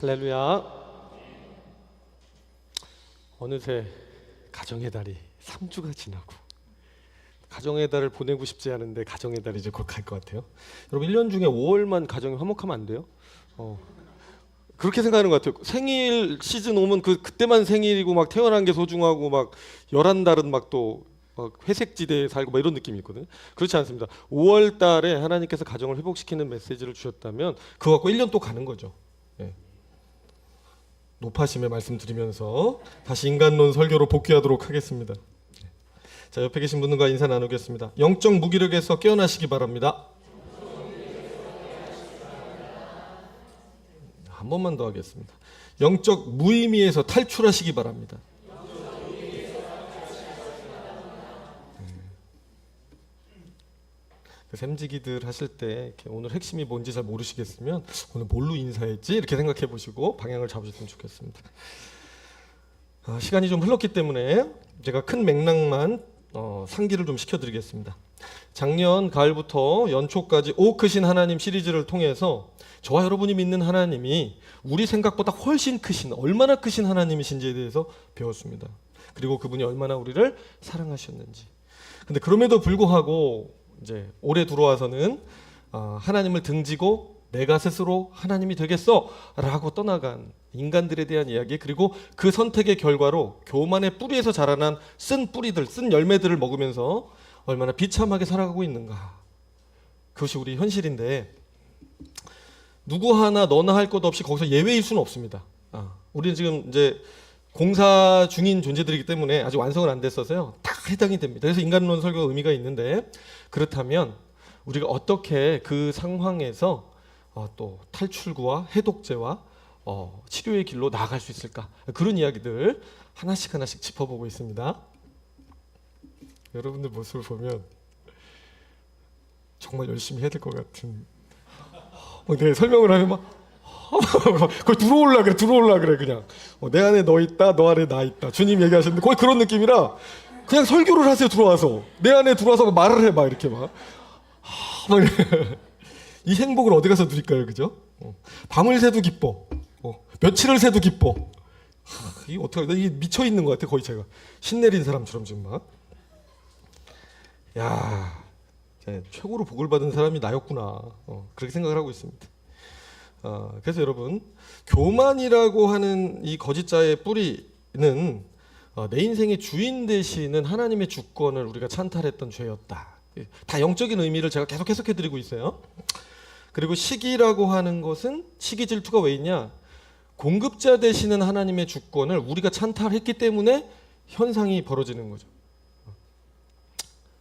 할렐루야. 어느새 가정의 달이 3주가 지나고 가정의 달을 보내고 싶지 않은데 가정의 달이 이제 곧 갈 것 같아요. 여러분 1년 중에 5월만 가정이 화목하면 안 돼요? 그렇게 생각하는 것 같아요. 생일 시즌 오면 그때만 생일이고 막 태어난 게 소중하고 막 11달은 막 또 회색 지대에 살고 막 이런 느낌이 있거든요. 그렇지 않습니다. 5월 달에 하나님께서 가정을 회복시키는 메시지를 주셨다면 그거 갖고 1년 또 가는 거죠. 예. 높아심의 말씀 드리면서 다시 인간론 설교로 복귀하도록 하겠습니다. 자, 옆에 계신 분들과 인사 나누겠습니다. 영적 무기력에서 깨어나시기 바랍니다. 한 번만 더 하겠습니다. 영적 무의미에서 탈출하시기 바랍니다. 샘지기들 하실 때 오늘 핵심이 뭔지 잘 모르시겠으면 오늘 뭘로 인사했지? 이렇게 생각해 보시고 방향을 잡으셨으면 좋겠습니다. 시간이 좀 흘렀기 때문에 제가 큰 맥락만 상기를 좀 시켜드리겠습니다. 작년 가을부터 연초까지 오 크신 하나님 시리즈를 통해서 저와 여러분이 믿는 하나님이 우리 생각보다 훨씬 크신, 얼마나 크신 하나님이신지에 대해서 배웠습니다. 그리고 그분이 얼마나 우리를 사랑하셨는지. 근데 그럼에도 불구하고 이제 올해 들어와서는 하나님을 등지고 내가 스스로 하나님이 되겠어 라고 떠나간 인간들에 대한 이야기, 그리고 그 선택의 결과로 교만의 뿌리에서 자라난 쓴 뿌리들, 쓴 열매들을 먹으면서 얼마나 비참하게 살아가고 있는가. 그것이 우리 현실인데 누구 하나 너나 할 것 없이 거기서 예외일 수는 없습니다. 우리는 지금 이제 공사 중인 존재들이기 때문에 아직 완성은 안 됐어서요. 다 해당이 됩니다. 그래서 인간론 설교가 의미가 있는데, 그렇다면 우리가 어떻게 그 상황에서 또 탈출구와 해독제와 치료의 길로 나아갈 수 있을까? 그런 이야기들 하나씩 짚어보고 있습니다. 여러분들 모습을 보면 정말 열심히 해야 될 것 같은. 내가 설명을 하면 막 거의 들어올라 그래 그냥. 내 안에 너 있다, 너 안에 나 있다. 주님 얘기하셨는데 거의 그런 느낌이라 그냥 설교를 하세요. 들어와서 내 안에 들어와서 말을 해 막 이렇게 막. 이 행복을 어디 가서 누릴까요, 그죠? 밤을 새도 기뻐. 며칠을 새도 기뻐. 이게 어떻게? 이게 미쳐 있는 것 같아. 거의 제가 신내린 사람처럼 지금 막. 야, 최고로 복을 받은 사람이 나였구나. 그렇게 생각을 하고 있습니다. 그래서 여러분, 교만이라고 하는 이 거짓자의 뿌리는 내 인생의 주인 되시는 하나님의 주권을 우리가 찬탈했던 죄였다. 다 영적인 의미를 제가 계속 해석해드리고 있어요. 그리고 시기라고 하는 것은, 시기 질투가 왜 있냐? 공급자 되시는 하나님의 주권을 우리가 찬탈했기 때문에 현상이 벌어지는 거죠.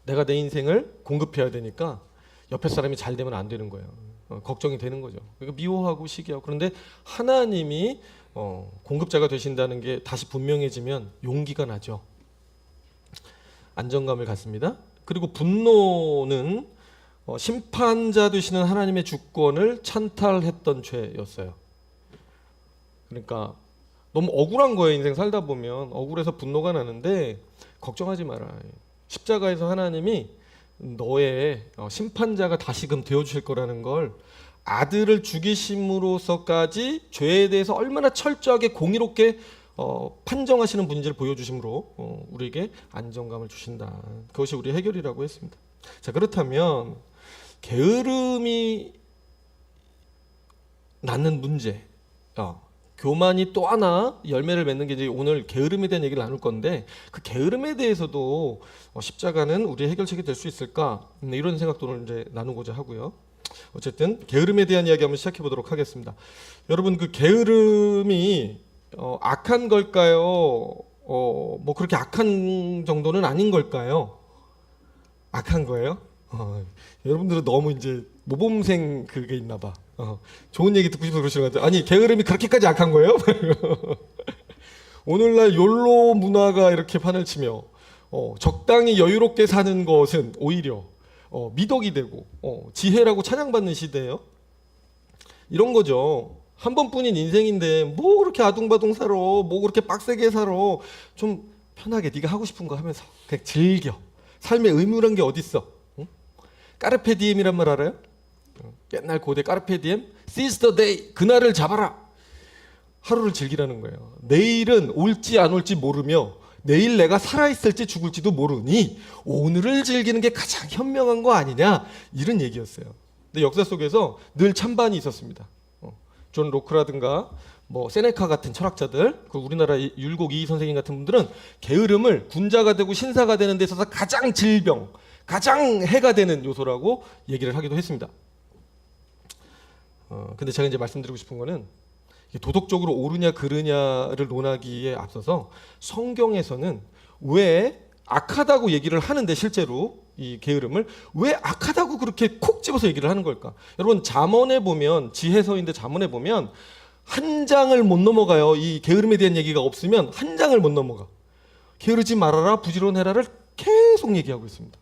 내가 내 인생을 공급해야 되니까 옆에 사람이 잘 되면 안 되는 거예요. 걱정이 되는 거죠. 그러니까 미워하고 시기하고. 그런데 하나님이 공급자가 되신다는 게 다시 분명해지면 용기가 나죠. 안정감을 갖습니다. 그리고 분노는 심판자 되시는 하나님의 주권을 찬탈했던 죄였어요. 그러니까 너무 억울한 거예요. 인생 살다 보면 억울해서 분노가 나는데 걱정하지 마라. 십자가에서 하나님이 너의 심판자가 다시금 되어주실 거라는 걸, 아들을 죽이심으로서까지 죄에 대해서 얼마나 철저하게 공의롭게 판정하시는 분인지를 보여주심으로 우리에게 안정감을 주신다. 그것이 우리의 해결이라고 했습니다. 자, 그렇다면 게으름이 낳는 문제, 교만이 또 하나 열매를 맺는 게 이제 오늘 게으름에 대한 얘기를 나눌 건데, 그 게으름에 대해서도 십자가는 우리의 해결책이 될 수 있을까? 이런 생각도 오늘 이제 나누고자 하고요. 어쨌든 게으름에 대한 이야기 한번 시작해 보도록 하겠습니다. 여러분, 그 게으름이 악한 걸까요? 뭐 그렇게 악한 정도는 아닌 걸까요? 악한 거예요? 여러분들은 너무 이제 모범생 그게 있나 봐. 좋은 얘기 듣고 싶어서 그러시는 것 같아요. 아니, 게으름이 그렇게까지 악한 거예요? 오늘날 욜로 문화가 이렇게 판을 치며 적당히 여유롭게 사는 것은 오히려 미덕이 되고 지혜라고 찬양받는 시대예요. 이런 거죠. 한 번뿐인 인생인데 뭐 그렇게 아둥바둥 살아, 뭐 그렇게 빡세게 살아. 좀 편하게 네가 하고 싶은 거 하면서 그냥 즐겨. 삶의 의무란 게 어딨어? 응? 까르페 디엠이란 말 알아요? 옛날 고대 까르페 디엠, seize the day, 그날을 잡아라. 하루를 즐기라는 거예요. 내일은 올지 안 올지 모르며 내일 내가 살아있을지 죽을지도 모르니 오늘을 즐기는 게 가장 현명한 거 아니냐, 이런 얘기였어요. 근데 역사 속에서 늘 찬반이 있었습니다. 존 로크라든가 뭐 세네카 같은 철학자들, 그 우리나라 율곡 이희 선생님 같은 분들은 게으름을 군자가 되고 신사가 되는 데 있어서 가장 질병, 가장 해가 되는 요소라고 얘기를 하기도 했습니다. 근데 제가 이제 말씀드리고 싶은 거는 도덕적으로 옳으냐 그르냐를 논하기에 앞서서 성경에서는 왜 악하다고 얘기를 하는데, 실제로 이 게으름을 왜 악하다고 그렇게 콕 집어서 얘기를 하는 걸까? 여러분, 잠언에 보면, 지혜서인데 잠언에 보면 한 장을 못 넘어가요. 이 게으름에 대한 얘기가 없으면 한 장을 못 넘어가. 게으르지 말아라, 부지런해라를 계속 얘기하고 있습니다.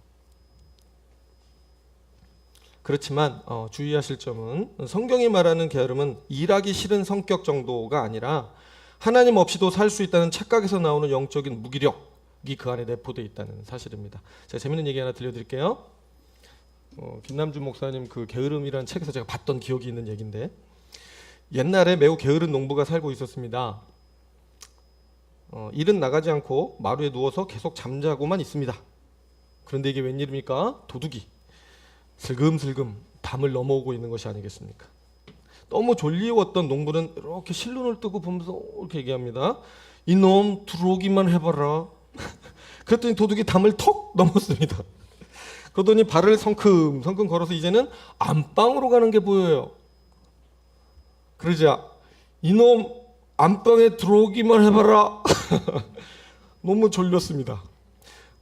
그렇지만 주의하실 점은, 성경이 말하는 게으름은 일하기 싫은 성격 정도가 아니라 하나님 없이도 살 수 있다는 착각에서 나오는 영적인 무기력이 그 안에 내포되어 있다는 사실입니다. 제가 재밌는 얘기 하나 들려드릴게요. 김남준 목사님 그 게으름이라는 책에서 제가 봤던 기억이 있는 얘기인데, 옛날에 매우 게으른 농부가 살고 있었습니다. 일은 나가지 않고 마루에 누워서 계속 잠자고만 있습니다. 그런데 이게 웬일입니까? 도둑이 슬금슬금 밤을 넘어오고 있는 것이 아니겠습니까? 너무 졸리웠던 농부는 이렇게 실눈을 뜨고 보면서 이렇게 얘기합니다. 이놈 들어오기만 해봐라. 그랬더니 도둑이 담을 턱 넘었습니다. 그러더니 발을 성큼성큼 걸어서 이제는 안방으로 가는 게 보여요. 그러자 이놈 안방에 들어오기만 해봐라. 너무 졸렸습니다.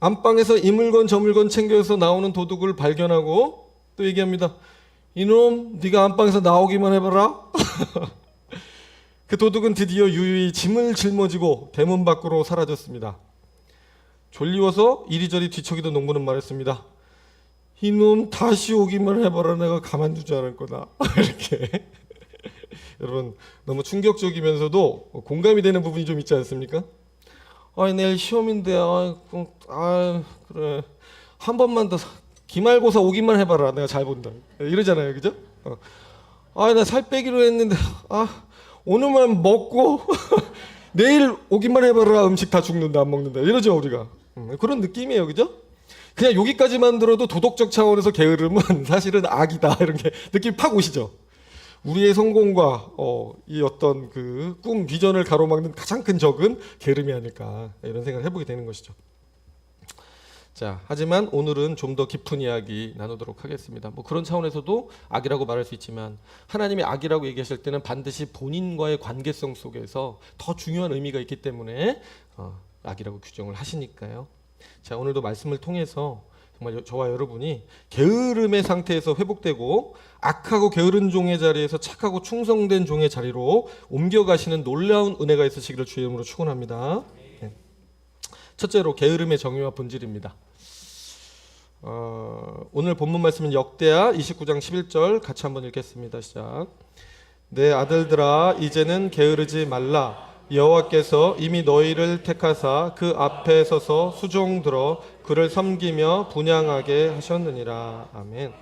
안방에서 이 물건 저 물건 챙겨서 나오는 도둑을 발견하고 또 얘기합니다. 이놈 네가 안방에서 나오기만 해봐라. 그 도둑은 드디어 유유히 짐을 짊어지고 대문 밖으로 사라졌습니다. 졸리워서 이리저리 뒤척이던 농부는 말했습니다. 이놈 다시 오기만 해봐라. 내가 가만두지 않을 거다. 이렇게. 여러분, 너무 충격적이면서도 공감이 되는 부분이 좀 있지 않습니까? 내일 시험인데 그래 한 번만 더 기말고사 오기만 해봐라. 내가 잘 본다. 이러잖아요, 그죠? 나 살 빼기로 했는데 오늘만 먹고 내일 오기만 해봐라. 음식 다 죽는다, 안 먹는다. 이러죠, 우리가. 그런 느낌이에요, 그죠? 그냥 여기까지만 들어도 도덕적 차원에서 게으름은 사실은 악이다, 이런 게 느낌이 팍 오시죠? 우리의 성공과 이 어떤 그 꿈, 비전을 가로막는 가장 큰 적은 게으름이 아닐까, 이런 생각을 해보게 되는 것이죠. 자, 하지만 오늘은 좀 더 깊은 이야기 나누도록 하겠습니다. 뭐 그런 차원에서도 악이라고 말할 수 있지만, 하나님이 악이라고 얘기하실 때는 반드시 본인과의 관계성 속에서 더 중요한 의미가 있기 때문에 악이라고 규정을 하시니까요. 자, 오늘도 말씀을 통해서 정말 저와 여러분이 게으름의 상태에서 회복되고 악하고 게으른 종의 자리에서 착하고 충성된 종의 자리로 옮겨가시는 놀라운 은혜가 있으시기를 주의 이름으로 축원합니다. 네. 첫째로 게으름의 정의와 본질입니다. 오늘 본문 말씀은 역대하 29장 11절 같이 한번 읽겠습니다. 시작. 내 아들들아 이제는 게으르지 말라. 여호와께서 이미 너희를 택하사 그 앞에 서서 수종들어 그를 섬기며 분향하게 하셨느니라. 아멘.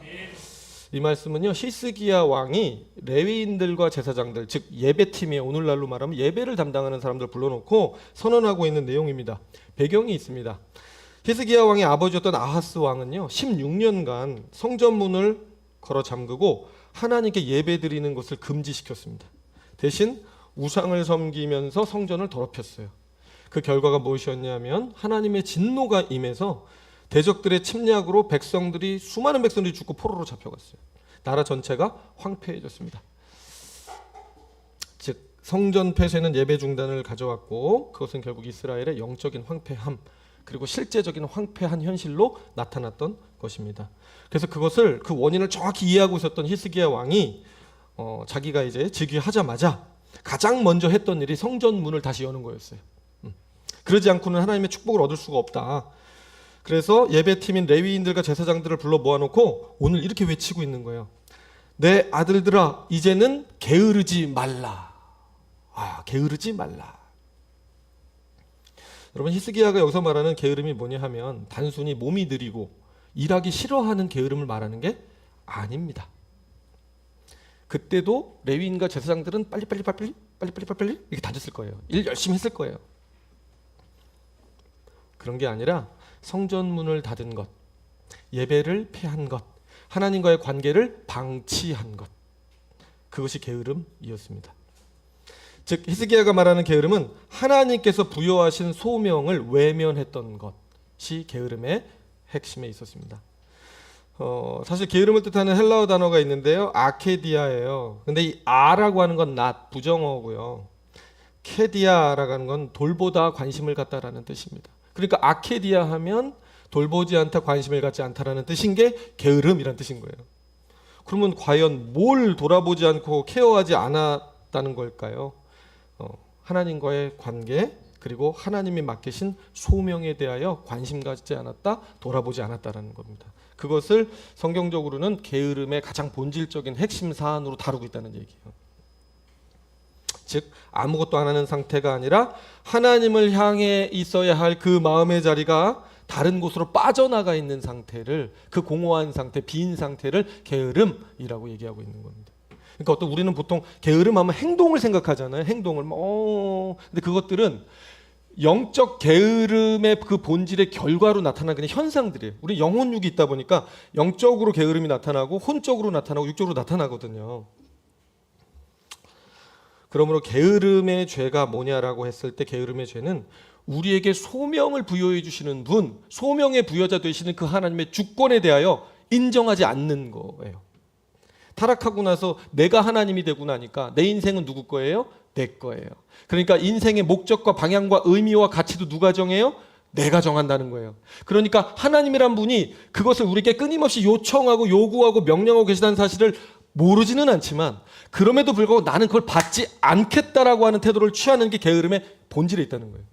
이 말씀은요, 히스기야 왕이 레위인들과 제사장들, 즉 예배팀에, 오늘날로 말하면 예배를 담당하는 사람들 불러놓고 선언하고 있는 내용입니다. 배경이 있습니다. 히스기야 왕의 아버지였던 아하스 왕은요 16년간 성전문을 걸어 잠그고 하나님께 예배 드리는 것을 금지시켰습니다. 대신 우상을 섬기면서 성전을 더럽혔어요. 그 결과가 무엇이었냐면 하나님의 진노가 임해서 대적들의 침략으로 수많은 백성들이 죽고 포로로 잡혀갔어요. 나라 전체가 황폐해졌습니다. 즉 성전 폐쇄는 예배 중단을 가져왔고, 그것은 결국 이스라엘의 영적인 황폐함, 그리고 실제적인 황폐한 현실로 나타났던 것입니다. 그래서 그것을, 그 원인을 정확히 이해하고 있었던 히스기야 왕이 자기가 이제 즉위하자마자 가장 먼저 했던 일이 성전 문을 다시 여는 거였어요. 그러지 않고는 하나님의 축복을 얻을 수가 없다. 그래서 예배팀인 레위인들과 제사장들을 불러 모아놓고 오늘 이렇게 외치고 있는 거예요. 내 아들들아 이제는 게으르지 말라. 게으르지 말라. 여러분, 히스기야가 여기서 말하는 게으름이 뭐냐 하면 단순히 몸이 느리고 일하기 싫어하는 게으름을 말하는 게 아닙니다. 그때도 레위인과 제사장들은 빨리 빨리 이렇게 다녔을 거예요. 일 열심히 했을 거예요. 그런 게 아니라 성전문을 닫은 것, 예배를 폐한 것, 하나님과의 관계를 방치한 것, 그것이 게으름이었습니다. 즉 히스기야가 말하는 게으름은 하나님께서 부여하신 소명을 외면했던 것이 게으름의 핵심에 있었습니다. 사실 게으름을 뜻하는 헬라어 단어가 있는데요, 아케디아예요. 근데 이 아라고 하는 건 not, 부정어고요. 케디아라고 하는 건 돌보다 관심을 갖다라는 뜻입니다. 그러니까 아케디아 하면 돌보지 않다, 관심을 갖지 않다라는 뜻인 게 게으름이라는 뜻인 거예요. 그러면 과연 뭘 돌아보지 않고 케어하지 않았다는 걸까요? 하나님과의 관계, 그리고 하나님이 맡기신 소명에 대하여 관심 갖지 않았다, 돌아보지 않았다라는 겁니다. 그것을 성경적으로는 게으름의 가장 본질적인 핵심 사안으로 다루고 있다는 얘기예요. 즉 아무것도 안 하는 상태가 아니라 하나님을 향해 있어야 할 그 마음의 자리가 다른 곳으로 빠져나가 있는 상태를, 그 공허한 상태, 빈 상태를 게으름이라고 얘기하고 있는 겁니다. 그러니까 우리는 보통 게으름하면 행동을 생각하잖아요. 행동을 근데 그것들은 영적 게으름의 그 본질의 결과로 나타나는 그냥 현상들이에요. 우리 영혼육이 있다 보니까 영적으로 게으름이 나타나고 혼적으로 나타나고 육적으로 나타나거든요. 그러므로 게으름의 죄가 뭐냐라고 했을 때 게으름의 죄는 우리에게 소명을 부여해 주시는 분, 소명의 부여자 되시는 그 하나님의 주권에 대하여 인정하지 않는 거예요. 타락하고 나서 내가 하나님이 되고 나니까 내 인생은 누구 거예요? 내 거예요. 그러니까 인생의 목적과 방향과 의미와 가치도 누가 정해요? 내가 정한다는 거예요. 그러니까 하나님이란 분이 그것을 우리에게 끊임없이 요청하고 요구하고 명령하고 계시다는 사실을 모르지는 않지만, 그럼에도 불구하고 나는 그걸 받지 않겠다라고 하는 태도를 취하는 게 게으름의 본질에 있다는 거예요.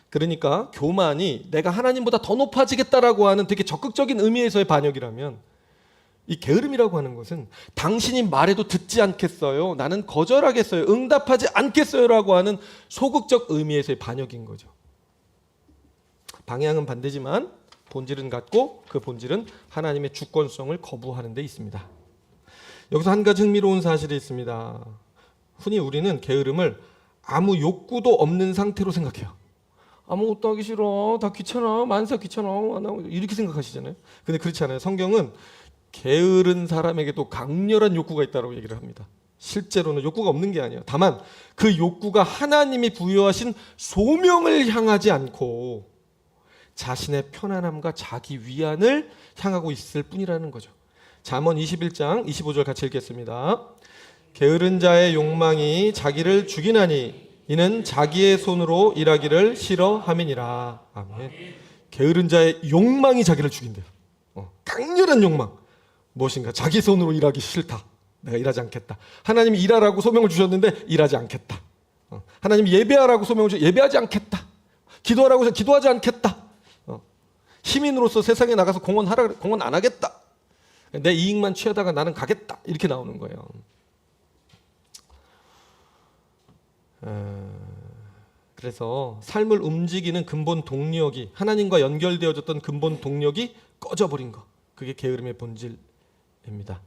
그러니까 교만이 내가 하나님보다 더 높아지겠다라고 하는 되게 적극적인 의미에서의 반역이라면, 이 게으름이라고 하는 것은 당신이 말해도 듣지 않겠어요, 나는 거절하겠어요, 응답하지 않겠어요 라고 하는 소극적 의미에서의 반역인 거죠. 방향은 반대지만 본질은 같고, 그 본질은 하나님의 주권성을 거부하는 데 있습니다. 여기서 한 가지 흥미로운 사실이 있습니다. 흔히 우리는 게으름을 아무 욕구도 없는 상태로 생각해요. 아무것도 하기 싫어, 다 귀찮아, 만사 귀찮아, 이렇게 생각하시잖아요. 근데 그렇지 않아요. 성경은 게으른 사람에게도 강렬한 욕구가 있다고 얘기를 합니다. 실제로는 욕구가 없는 게 아니에요. 다만 그 욕구가 하나님이 부여하신 소명을 향하지 않고 자신의 편안함과 자기 위안을 향하고 있을 뿐이라는 거죠. 잠언 21장 25절 같이 읽겠습니다. 게으른 자의 욕망이 자기를 죽이나니 이는 자기의 손으로 일하기를 싫어함이니라. 아멘. 게으른 자의 욕망이 자기를 죽인대요. 강렬한 욕망. 무엇인가? 자기 손으로 일하기 싫다. 내가 일하지 않겠다. 하나님이 일하라고 소명을 주셨는데 일하지 않겠다. 하나님이 예배하라고 소명을 주셨는데 예배하지 않겠다. 기도하라고 해서 기도하지 않겠다. 시민으로서 세상에 나가서 공헌 안 하겠다. 내 이익만 취하다가 나는 가겠다. 이렇게 나오는 거예요. 그래서 삶을 움직이는 근본 동력이, 하나님과 연결되어졌던 근본 동력이 꺼져버린 것, 그게 게으름의 본질입니다.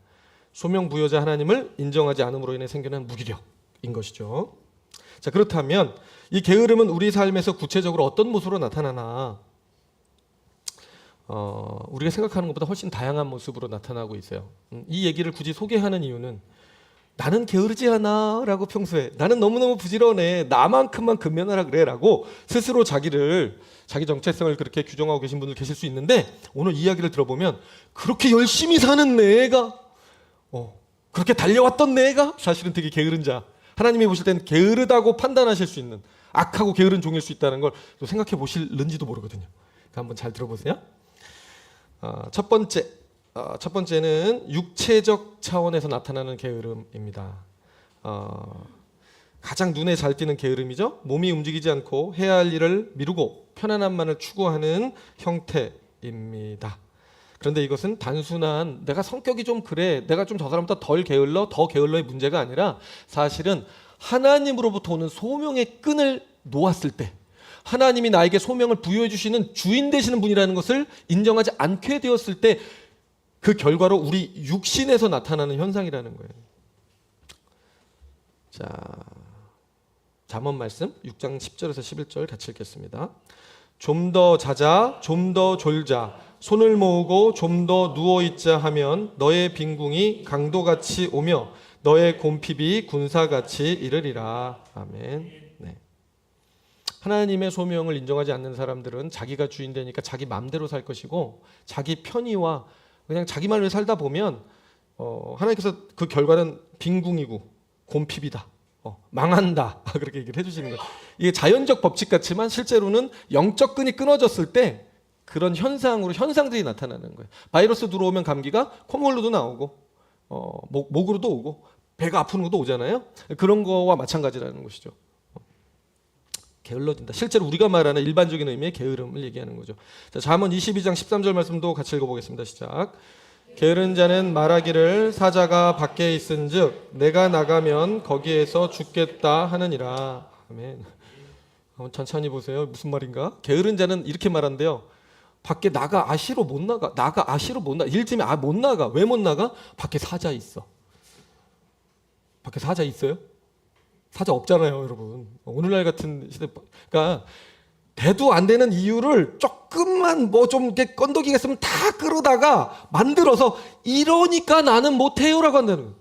소명 부여자 하나님을 인정하지 않음으로 인해 생겨난 무기력인 것이죠. 자, 그렇다면 이 게으름은 우리 삶에서 구체적으로 어떤 모습으로 나타나나, 우리가 생각하는 것보다 훨씬 다양한 모습으로 나타나고 있어요. 이 얘기를 굳이 소개하는 이유는, 나는 게으르지 않아 라고 평소에, 나는 너무너무 부지런해, 나만큼만 근면하라 그래 라고 스스로 자기 정체성을 그렇게 규정하고 계신 분들 계실 수 있는데, 오늘 이야기를 들어보면 그렇게 열심히 사는 내가, 그렇게 달려왔던 내가 사실은 되게 게으른 자, 하나님이 보실 때는 게으르다고 판단하실 수 있는, 악하고 게으른 종일 수 있다는 걸 또 생각해 보실는지도 모르거든요. 그러니까 한번 잘 들어보세요. 첫 번째는 육체적 차원에서 나타나는 게으름입니다. 가장 눈에 잘 띄는 게으름이죠. 몸이 움직이지 않고 해야 할 일을 미루고 편안함만을 추구하는 형태입니다. 그런데 이것은 단순한 내가 성격이 좀 그래, 내가 좀 저 사람보다 더 게을러의 문제가 아니라, 사실은 하나님으로부터 오는 소명의 끈을 놓았을 때, 하나님이 나에게 소명을 부여해 주시는 주인 되시는 분이라는 것을 인정하지 않게 되었을 때, 그 결과로 우리 육신에서 나타나는 현상이라는 거예요. 자, 잠언 말씀 6장 10절에서 11절 같이 읽겠습니다. 좀 더 자자, 좀 더 졸자, 손을 모으고 좀 더 누워있자 하면 너의 빈궁이 강도같이 오며 너의 곰핍이 군사같이 이르리라. 아멘. 네. 하나님의 소명을 인정하지 않는 사람들은 자기가 주인 되니까 자기 마음대로 살 것이고 자기 편의와 그냥 자기 말로 살다 보면 하나님께서 그 결과는 빈궁이고 곰핍이다. 망한다. 그렇게 얘기를 해주시는 거예요. 이게 자연적 법칙 같지만 실제로는 영적 끈이 끊어졌을 때 그런 현상들이 나타나는 거예요. 바이러스 들어오면 감기가 콧물로도 나오고 목으로도 오고 배가 아픈 것도 오잖아요. 그런 거와 마찬가지라는 것이죠. 게을러진다. 실제로 우리가 말하는 일반적인 의미의 게으름을 얘기하는 거죠. 자, 잠언 22장 13절 말씀도 같이 읽어보겠습니다. 시작. 게으른 자는 말하기를 사자가 밖에 있은즉 내가 나가면 거기에서 죽겠다 하느니라. 아멘. 한번 천천히 보세요. 무슨 말인가? 게으른 자는 이렇게 말한대요. 밖에 나가 아시로 못 나가. 나가 아시로 못 나가. 일지면 못 나가. 왜 못 나가? 밖에 사자 있어. 밖에 사자 있어요? 사자 없잖아요, 여러분. 오늘날 같은 시대, 그러니까 대도 안 되는 이유를 조금만 뭐 좀 이렇게 건더기가 있으면 다 끌어다가 만들어서 이러니까 나는 못해요라고 한다는 거예요.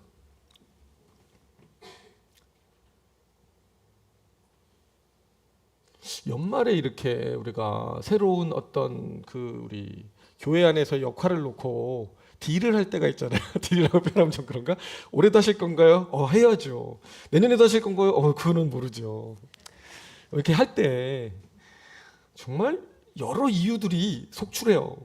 연말에 이렇게 우리가 새로운 어떤 우리 교회 안에서 역할을 놓고 딜을 할 때가 있잖아요. 딜이라고 표현하면 좀 그런가? 올해도 하실 건가요? 해야죠. 내년에도 하실 건가요? 그거는 모르죠. 이렇게 할 때 정말 여러 이유들이 속출해요.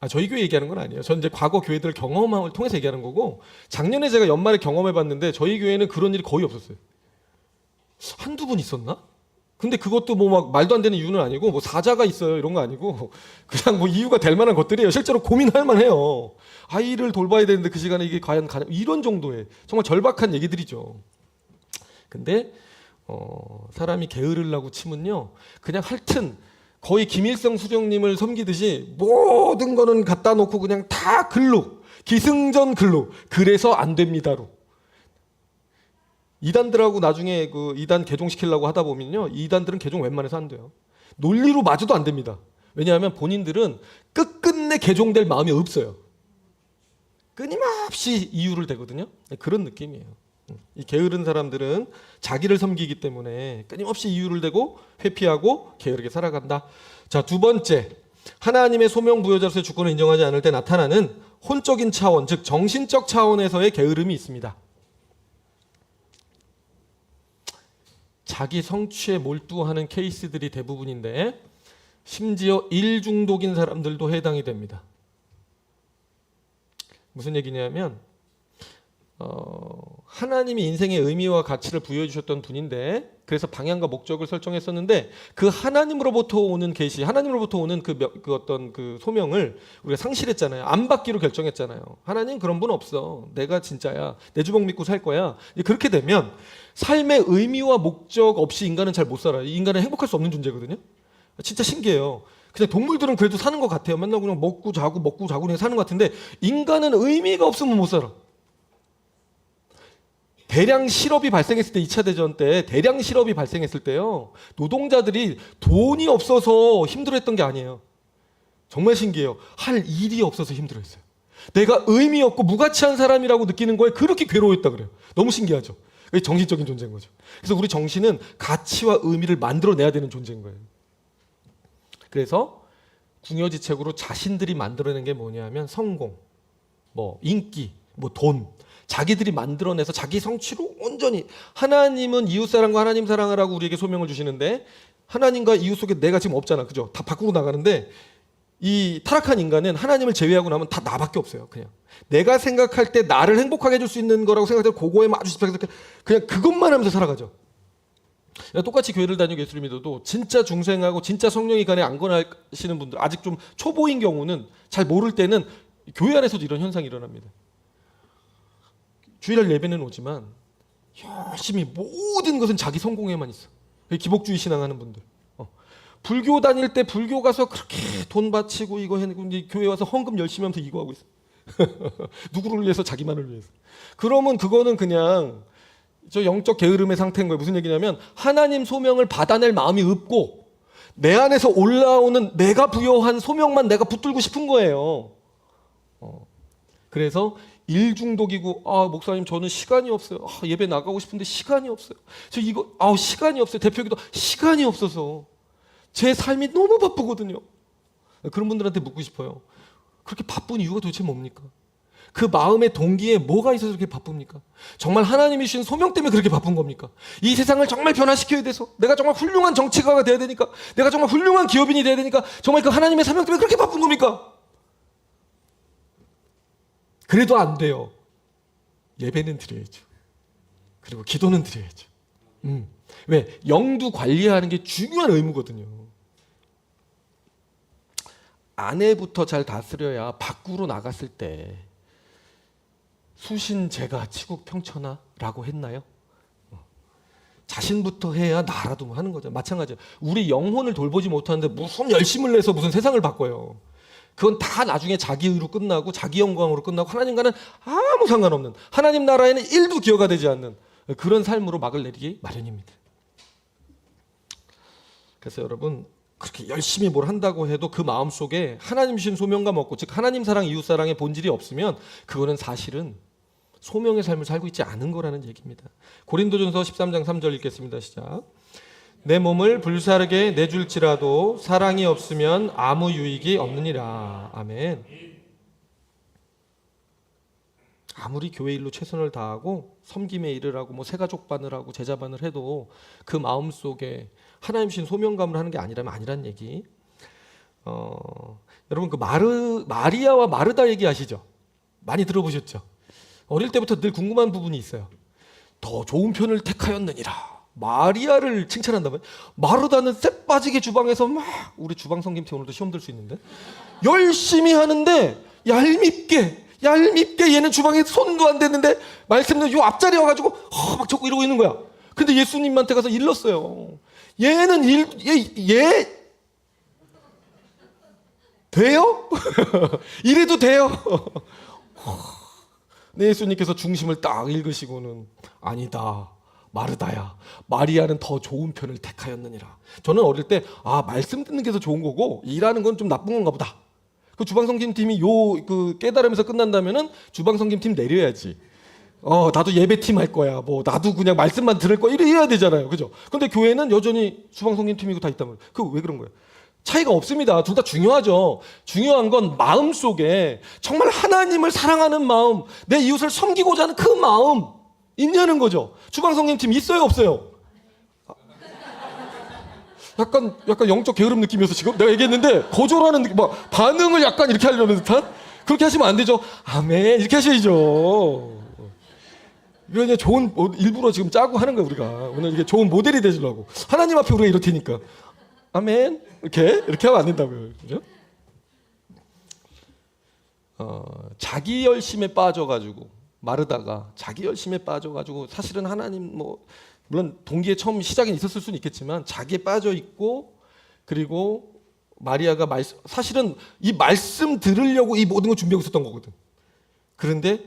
저희 교회 얘기하는 건 아니에요. 전 이제 과거 교회들 경험을 통해서 얘기하는 거고, 작년에 제가 연말에 경험해봤는데 저희 교회는 그런 일이 거의 없었어요. 한두 분 있었나? 근데 그것도 뭐 막 말도 안 되는 이유는 아니고 뭐 사자가 있어요 이런 거 아니고 그냥 뭐 이유가 될 만한 것들이에요. 실제로 고민할 만해요. 아이를 돌봐야 되는데 그 시간에 이게 과연 가능? 이런 정도의 정말 절박한 얘기들이죠. 근데 사람이 게으르려고 치면요, 그냥 하여튼 거의 김일성 수령님을 섬기듯이 모든 거는 갖다 놓고 그냥 다 글로, 기승전 글로, 그래서 안 됩니다로. 이단들하고 나중에 그 이단 개종시키려고 하다 보면요, 이단들은 개종 웬만해서 안 돼요. 논리로 맞아도 안 됩니다. 왜냐하면 본인들은 끝끝내 개종될 마음이 없어요. 끊임없이 이유를 대거든요. 그런 느낌이에요. 이 게으른 사람들은 자기를 섬기기 때문에 끊임없이 이유를 대고 회피하고 게으르게 살아간다. 자, 두 번째, 하나님의 소명 부여자로서의 주권을 인정하지 않을 때 나타나는 혼적인 차원, 즉 정신적 차원에서의 게으름이 있습니다. 자기 성취에 몰두하는 케이스들이 대부분인데 심지어 일 중독인 사람들도 해당이 됩니다. 무슨 얘기냐면 하나님이 인생의 의미와 가치를 부여해 주셨던 분인데, 그래서 방향과 목적을 설정했었는데 그 하나님으로부터 오는 계시, 하나님으로부터 오는 그 어떤 그 소명을 우리가 상실했잖아요. 안 받기로 결정했잖아요. 하나님 그런 분 없어. 내가 진짜야. 내 주먹 믿고 살 거야. 그렇게 되면 삶의 의미와 목적 없이 인간은 잘 못 살아요. 인간은 행복할 수 없는 존재거든요. 진짜 신기해요. 그냥 동물들은 그래도 사는 것 같아요. 맨날 그냥 먹고 자고 그냥 사는 것 같은데 인간은 의미가 없으면 못 살아. 대량 실업이 발생했을 때, 2차 대전 때 대량 실업이 발생했을 때요, 노동자들이 돈이 없어서 힘들어했던 게 아니에요. 정말 신기해요. 할 일이 없어서 힘들어했어요. 내가 의미 없고 무가치한 사람이라고 느끼는 거에 그렇게 괴로워했다 그래요. 너무 신기하죠. 그게 정신적인 존재인 거죠. 그래서 우리 정신은 가치와 의미를 만들어내야 되는 존재인 거예요. 그래서 궁여지책으로 자신들이 만들어낸 게 뭐냐면 성공, 뭐 인기, 뭐 돈, 자기들이 만들어내서 자기 성취로 온전히, 하나님은 이웃사랑과 하나님 사랑하라고 우리에게 소명을 주시는데 하나님과 이웃 속에 내가 지금 없잖아. 그죠? 다 바꾸고 나가는데 이 타락한 인간은 하나님을 제외하고 나면 다 나밖에 없어요. 그냥 내가 생각할 때 나를 행복하게 해줄 수 있는 거라고 생각할 때 그거에만 아주 집착해서 그냥 그것만 하면서 살아가죠. 똑같이 교회를 다니고 예수를 믿어도 진짜 중생하고 진짜 성령이 간에 안 권하시는 분들, 아직 좀 초보인 경우는, 잘 모를 때는 교회 안에서도 이런 현상이 일어납니다. 주일날 예배는 오지만 열심히 모든 것은 자기 성공에만 있어. 기복주의 신앙하는 분들. 불교 다닐 때 불교 가서 그렇게 돈 바치고 이거 해놓고 교회 와서 헌금 열심히 하면서 이거 하고 있어. 누구를 위해서? 자기만을 위해서. 그러면 그거는 그냥 저 영적 게으름의 상태인 거예요. 무슨 얘기냐면 하나님 소명을 받아낼 마음이 없고 내 안에서 올라오는 내가 부여한 소명만 내가 붙들고 싶은 거예요. 그래서 일 중독이고 목사님 저는 시간이 없어요. 예배 나가고 싶은데 시간이 없어요. 저 이거 시간이 없어요. 대표기도 시간이 없어서 제 삶이 너무 바쁘거든요. 그런 분들한테 묻고 싶어요. 그렇게 바쁜 이유가 도대체 뭡니까? 그 마음의 동기에 뭐가 있어서 그렇게 바쁩니까? 정말 하나님이 주신 소명 때문에 그렇게 바쁜 겁니까? 이 세상을 정말 변화시켜야 돼서 내가 정말 훌륭한 정치가가 돼야 되니까 내가 정말 훌륭한 기업인이 돼야 되니까 정말 그 하나님의 사명 때문에 그렇게 바쁜 겁니까? 그래도 안 돼요. 예배는 드려야죠. 그리고 기도는 드려야죠. 왜? 영도 관리하는 게 중요한 의무거든요. 아내부터 잘 다스려야 밖으로 나갔을 때 수신제가 치국 평천하라고 했나요? 자신부터 해야 나라도 하는 거죠. 마찬가지예요. 우리 영혼을 돌보지 못하는데 무슨 열심을 내서 무슨 세상을 바꿔요. 그건 다 나중에 자기 의로 끝나고 자기 영광으로 끝나고 하나님과는 아무 상관없는 하나님 나라에는 1도 기여가 되지 않는 그런 삶으로 막을 내리기 마련입니다. 그래서 여러분 그렇게 열심히 뭘 한다고 해도 그 마음속에 하나님 주신 소명감 없고 즉 하나님 사랑 이웃 사랑의 본질이 없으면 그거는 사실은 소명의 삶을 살고 있지 않은 거라는 얘기입니다. 고린도전서 13장 3절 읽겠습니다. 시작. 내 몸을 불사르게 내줄지라도 사랑이 없으면 아무 유익이 없느니라. 아멘. 아무리 교회 일로 최선을 다하고 섬김의 일을 하고 뭐 새가족반을 하고 제자반을 해도 그 마음속에 하나님 주신 소명감을 하는 게 아니라면 아니란 얘기. 여러분 그 마리아와 마르다 얘기 아시죠? 많이 들어보셨죠? 어릴 때부터 늘 궁금한 부분이 있어요. 더 좋은 편을 택하였느니라. 마리아를 칭찬한다면 마르다는 쎄 빠지게 주방에서 막 우리 주방 성김팀 오늘도 시험 들 수 있는데 열심히 하는데 얄밉게 얘는 주방에 손도 안 대는데 말씀은 요 앞자리에 와가지고 막 적고 이러고 있는 거야. 근데 예수님한테 가서 일렀어요. 얘는 얘 돼요? 이래도 돼요? 네, 예수님께서 중심을 딱 읽으시고는 아니다. 마르다야. 마리아는 더 좋은 편을 택하였느니라. 저는 어릴 때 말씀 듣는 게 더 좋은 거고 일하는 건 좀 나쁜 건가 보다. 그 주방성김팀이 그 깨달으면서 끝난다면은 주방성김팀 내려야지. 나도 예배팀 할 거야. 뭐 나도 그냥 말씀만 들을 거야. 이래야 되잖아요. 그죠? 근데 교회는 여전히 주방성김팀이고 다 있다면 그 왜 그런 거예요? 차이가 없습니다. 둘 다 중요하죠. 중요한 건 마음속에 정말 하나님을 사랑하는 마음, 내 이웃을 섬기고자 하는 그 마음 있냐는 거죠. 주방성김팀 있어요, 없어요? 약간 영적 게으름 느낌이어서 지금 내가 얘기했는데 거절하는 느낌, 반응을 약간 이렇게 하려는 듯한? 그렇게 하시면 안 되죠. 아멘 이렇게 하셔야죠. 이거 이제 좋은 일부러 지금 짜고 하는 거야 우리가. 오늘 이게 좋은 모델이 되시려고. 하나님 앞에 우리가 이렇다니까. 아멘 이렇게 하면 안 된다고요. 그죠? 자기 열심에 빠져가지고 마르다가 자기 열심에 빠져가지고 사실은 하나님 물론 동기에 처음 시작은 있었을 수는 있겠지만 자기에 빠져 있고 그리고 마리아가 사실은 이 말씀 들으려고 이 모든 걸 준비하고 있었던 거거든. 그런데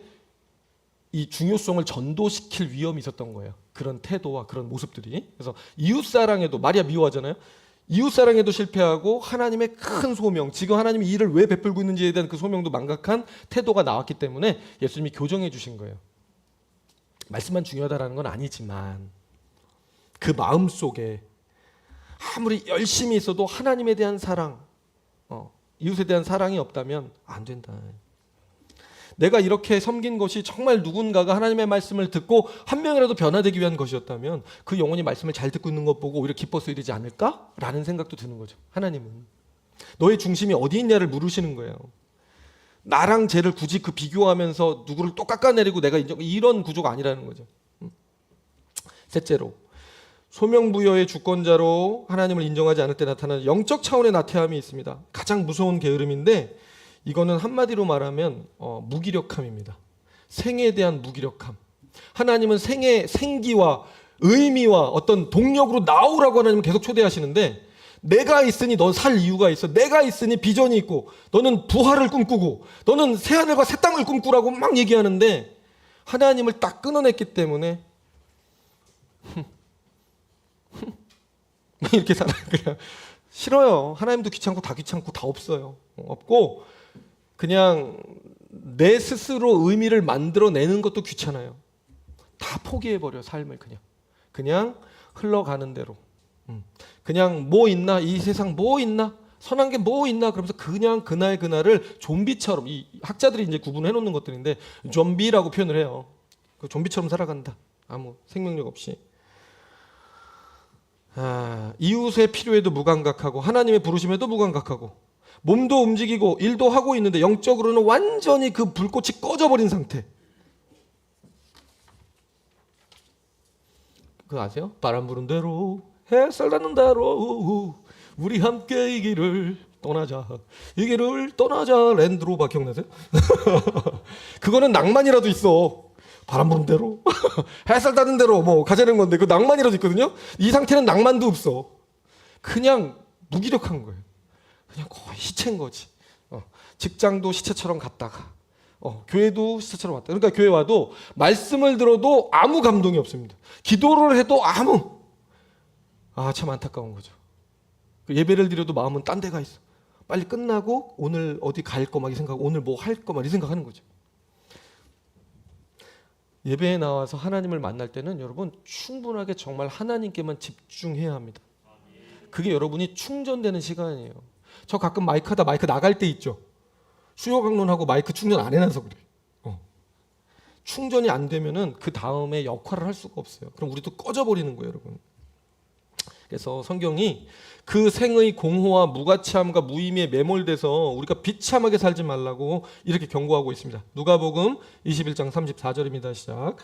이 중요성을 전도시킬 위험이 있었던 거예요. 그런 태도와 그런 모습들이. 그래서 이웃사랑에도 마리아 미워하잖아요. 이웃사랑에도 실패하고 하나님의 큰 소명, 지금 하나님이 이 일을 왜 베풀고 있는지에 대한 그 소명도 망각한 태도가 나왔기 때문에 예수님이 교정해 주신 거예요. 말씀만 중요하다라는 건 아니지만 그 마음속에 아무리 열심히 있어도 하나님에 대한 사랑, 이웃에 대한 사랑이 없다면 안 된다. 내가 이렇게 섬긴 것이 정말 누군가가 하나님의 말씀을 듣고 한 명이라도 변화되기 위한 것이었다면 그 영혼이 말씀을 잘 듣고 있는 것 보고 오히려 기뻤어야 되지 않을까라는 생각도 드는 거죠. 하나님은 너의 중심이 어디 있냐를 물으시는 거예요. 나랑 쟤를 굳이 그 비교하면서 누구를 또 깎아내리고 내가 이런 구조가 아니라는 거죠. 셋째로 소명부여의 주권자로 하나님을 인정하지 않을 때 나타나는 영적 차원의 나태함이 있습니다. 가장 무서운 게으름인데 이거는 한마디로 말하면 무기력함입니다. 생에 대한 무기력함. 하나님은 생의 생기와 의미와 어떤 동력으로 나오라고 하나님은 계속 초대하시는데 내가 있으니 넌 살 이유가 있어. 내가 있으니 비전이 있고 너는 부활을 꿈꾸고 너는 새하늘과 새 땅을 꿈꾸라고 막 얘기하는데 하나님을 딱 끊어냈기 때문에 이렇게 살아요. 그냥 싫어요. 하나님도 귀찮고 다 귀찮고 다 없어요. 없고 그냥 내 스스로 의미를 만들어내는 것도 귀찮아요. 다 포기해버려 삶을 그냥 흘러가는 대로. 그냥 뭐 있나 이 세상 뭐 있나 선한 게 뭐 있나 그러면서 그냥 그날을 좀비처럼 이 학자들이 이제 구분해 놓는 것들인데 좀비라고 표현을 해요. 그 좀비처럼 살아간다. 아무 생명력 없이. 이웃의 필요에도 무감각하고 하나님의 부르심에도 무감각하고 몸도 움직이고 일도 하고 있는데 영적으로는 완전히 그 불꽃이 꺼져버린 상태. 그거 아세요? 바람 부는 대로 햇살 닿는 대로 우리 함께 이 길을 떠나자. 이 길을 떠나자. 랜드로버 기억나세요? 그거는 낭만이라도 있어. 바람 부는 대로 햇살 닿는 대로 뭐 가자는 건데 그 낭만이라도 있거든요. 이 상태는 낭만도 없어. 그냥 무기력한 거예요. 그냥 거의 시체인 거지. 직장도 시체처럼 갔다가 교회도 시체처럼 왔다. 그러니까 교회 와도 말씀을 들어도 아무 감동이 없습니다. 기도를 해도 참 안타까운 거죠. 예배를 드려도 마음은 딴 데가 있어. 빨리 끝나고 오늘 어디 갈 거 막 생각하고 오늘 뭐 할 거 막 이 생각하는 거죠. 예배에 나와서 하나님을 만날 때는 여러분 충분하게 정말 하나님께만 집중해야 합니다. 그게 여러분이 충전되는 시간이에요. 저 가끔 마이크 하다 마이크 나갈 때 있죠. 수요 강론하고 마이크 충전 안 해놔서 그래. 충전이 안 되면은 그 다음에 역할을 할 수가 없어요. 그럼 우리도 꺼져버리는 거예요, 여러분. 그래서 성경이 그 생의 공허와 무가치함과 무의미에 매몰돼서 우리가 비참하게 살지 말라고 이렇게 경고하고 있습니다. 누가복음 21장 34절입니다. 시작.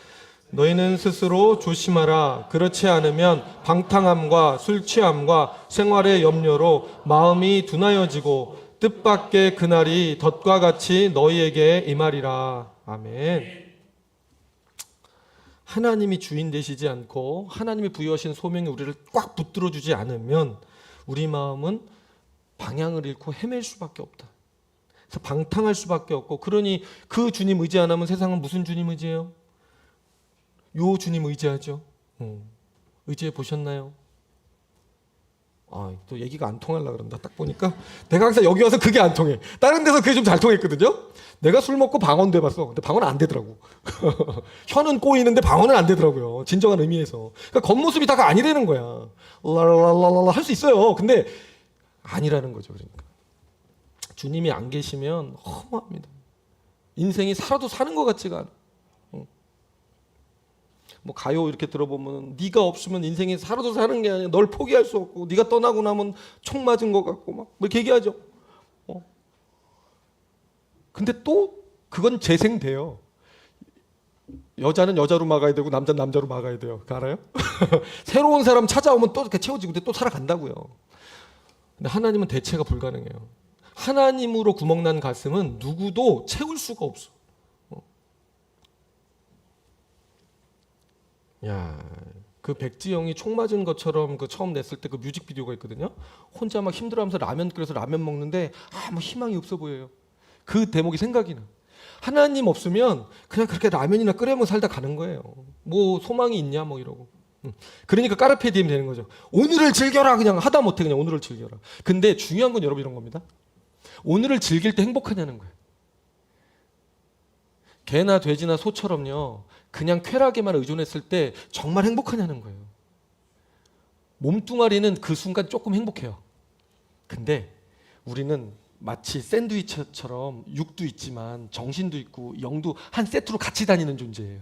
너희는 스스로 조심하라. 그렇지 않으면 방탕함과 술 취함과 생활의 염려로 마음이 둔하여지고 뜻밖의 그날이 덫과 같이 너희에게 임하리라. 아멘. 하나님이 주인 되시지 않고 하나님이 부여하신 소명이 우리를 꽉 붙들어 주지 않으면 우리 마음은 방향을 잃고 헤맬 수밖에 없다. 그래서 방탕할 수밖에 없고, 그러니 그 주님 의지 안 하면 세상은 무슨 주님 의지해요? 요 주님 의지하죠. 의지해 보셨나요? 또 얘기가 안 통하려고 그런다. 딱 보니까 내가 항상 여기 와서 그게 안 통해. 다른 데서 그게 좀 잘 통했거든요. 내가 술 먹고 방언도 해봤어. 근데 방언은 안 되더라고. 혀는 꼬이는데 방언은 안 되더라고요. 진정한 의미에서. 그러니까 겉모습이 다가 아니라는 거야. 랄랄랄랄 할 수 있어요. 근데 아니라는 거죠. 그러니까 주님이 안 계시면 허무합니다. 인생이 살아도 사는 것 같지가 않아. 뭐 가요 이렇게 들어보면 네가 없으면 인생이 살아도 사는 게 아니야. 널 포기할 수 없고 네가 떠나고 나면 총 맞은 것 같고 막 이렇게 얘기하죠. 근데 또 그건 재생돼요. 여자는 여자로 막아야 되고 남자는 남자로 막아야 돼요. 그거 알아요? 새로운 사람 찾아오면 또 이렇게 채워지고 또 살아간다고요. 근데 하나님은 대체가 불가능해요. 하나님으로 구멍난 가슴은 누구도 채울 수가 없어. 그 백지영이 총 맞은 것처럼 그 처음 냈을 때 그 뮤직비디오가 있거든요. 혼자 막 힘들어하면서 라면 끓여서 라면 먹는데 아무 희망이 없어 보여요. 그 대목이 생각이 나. 하나님 없으면 그냥 그렇게 라면이나 끓여 먹고 살다 가는 거예요. 뭐 소망이 있냐 뭐 이러고. 그러니까 까르페 디엠 되는 거죠. 오늘을 즐겨라. 그냥 하다 못해 그냥 오늘을 즐겨라. 근데 중요한 건 여러분 이런 겁니다. 오늘을 즐길 때 행복하냐는 거예요. 개나 돼지나 소처럼요. 그냥 쾌락에만 의존했을 때 정말 행복하냐는 거예요. 몸뚱아리는 그 순간 조금 행복해요. 근데 우리는 마치 샌드위치처럼 육도 있지만 정신도 있고 영도 한 세트로 같이 다니는 존재예요.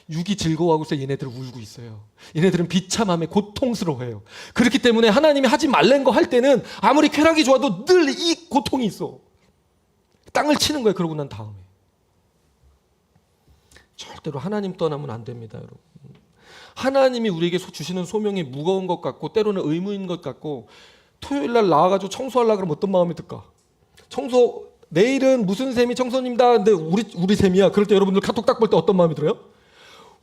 육이 즐거워하고 있어. 얘네들은 울고 있어요. 얘네들은 비참함에 고통스러워해요. 그렇기 때문에 하나님이 하지 말란 거 할 때는 아무리 쾌락이 좋아도 늘 이 고통이 있어. 땅을 치는 거예요. 그러고 난 다음에. 절대로 하나님 떠나면 안 됩니다, 여러분. 하나님이 우리에게 주시는 소명이 무거운 것 같고 때로는 의무인 것 같고 토요일 날 나와가지고 청소하려고 그러면 어떤 마음이 들까? 청소 내일은 무슨 쌤이 청소님다. 근데 우리 쌤이야. 그럴 때 여러분들 카톡 딱 볼 때 어떤 마음이 들어요?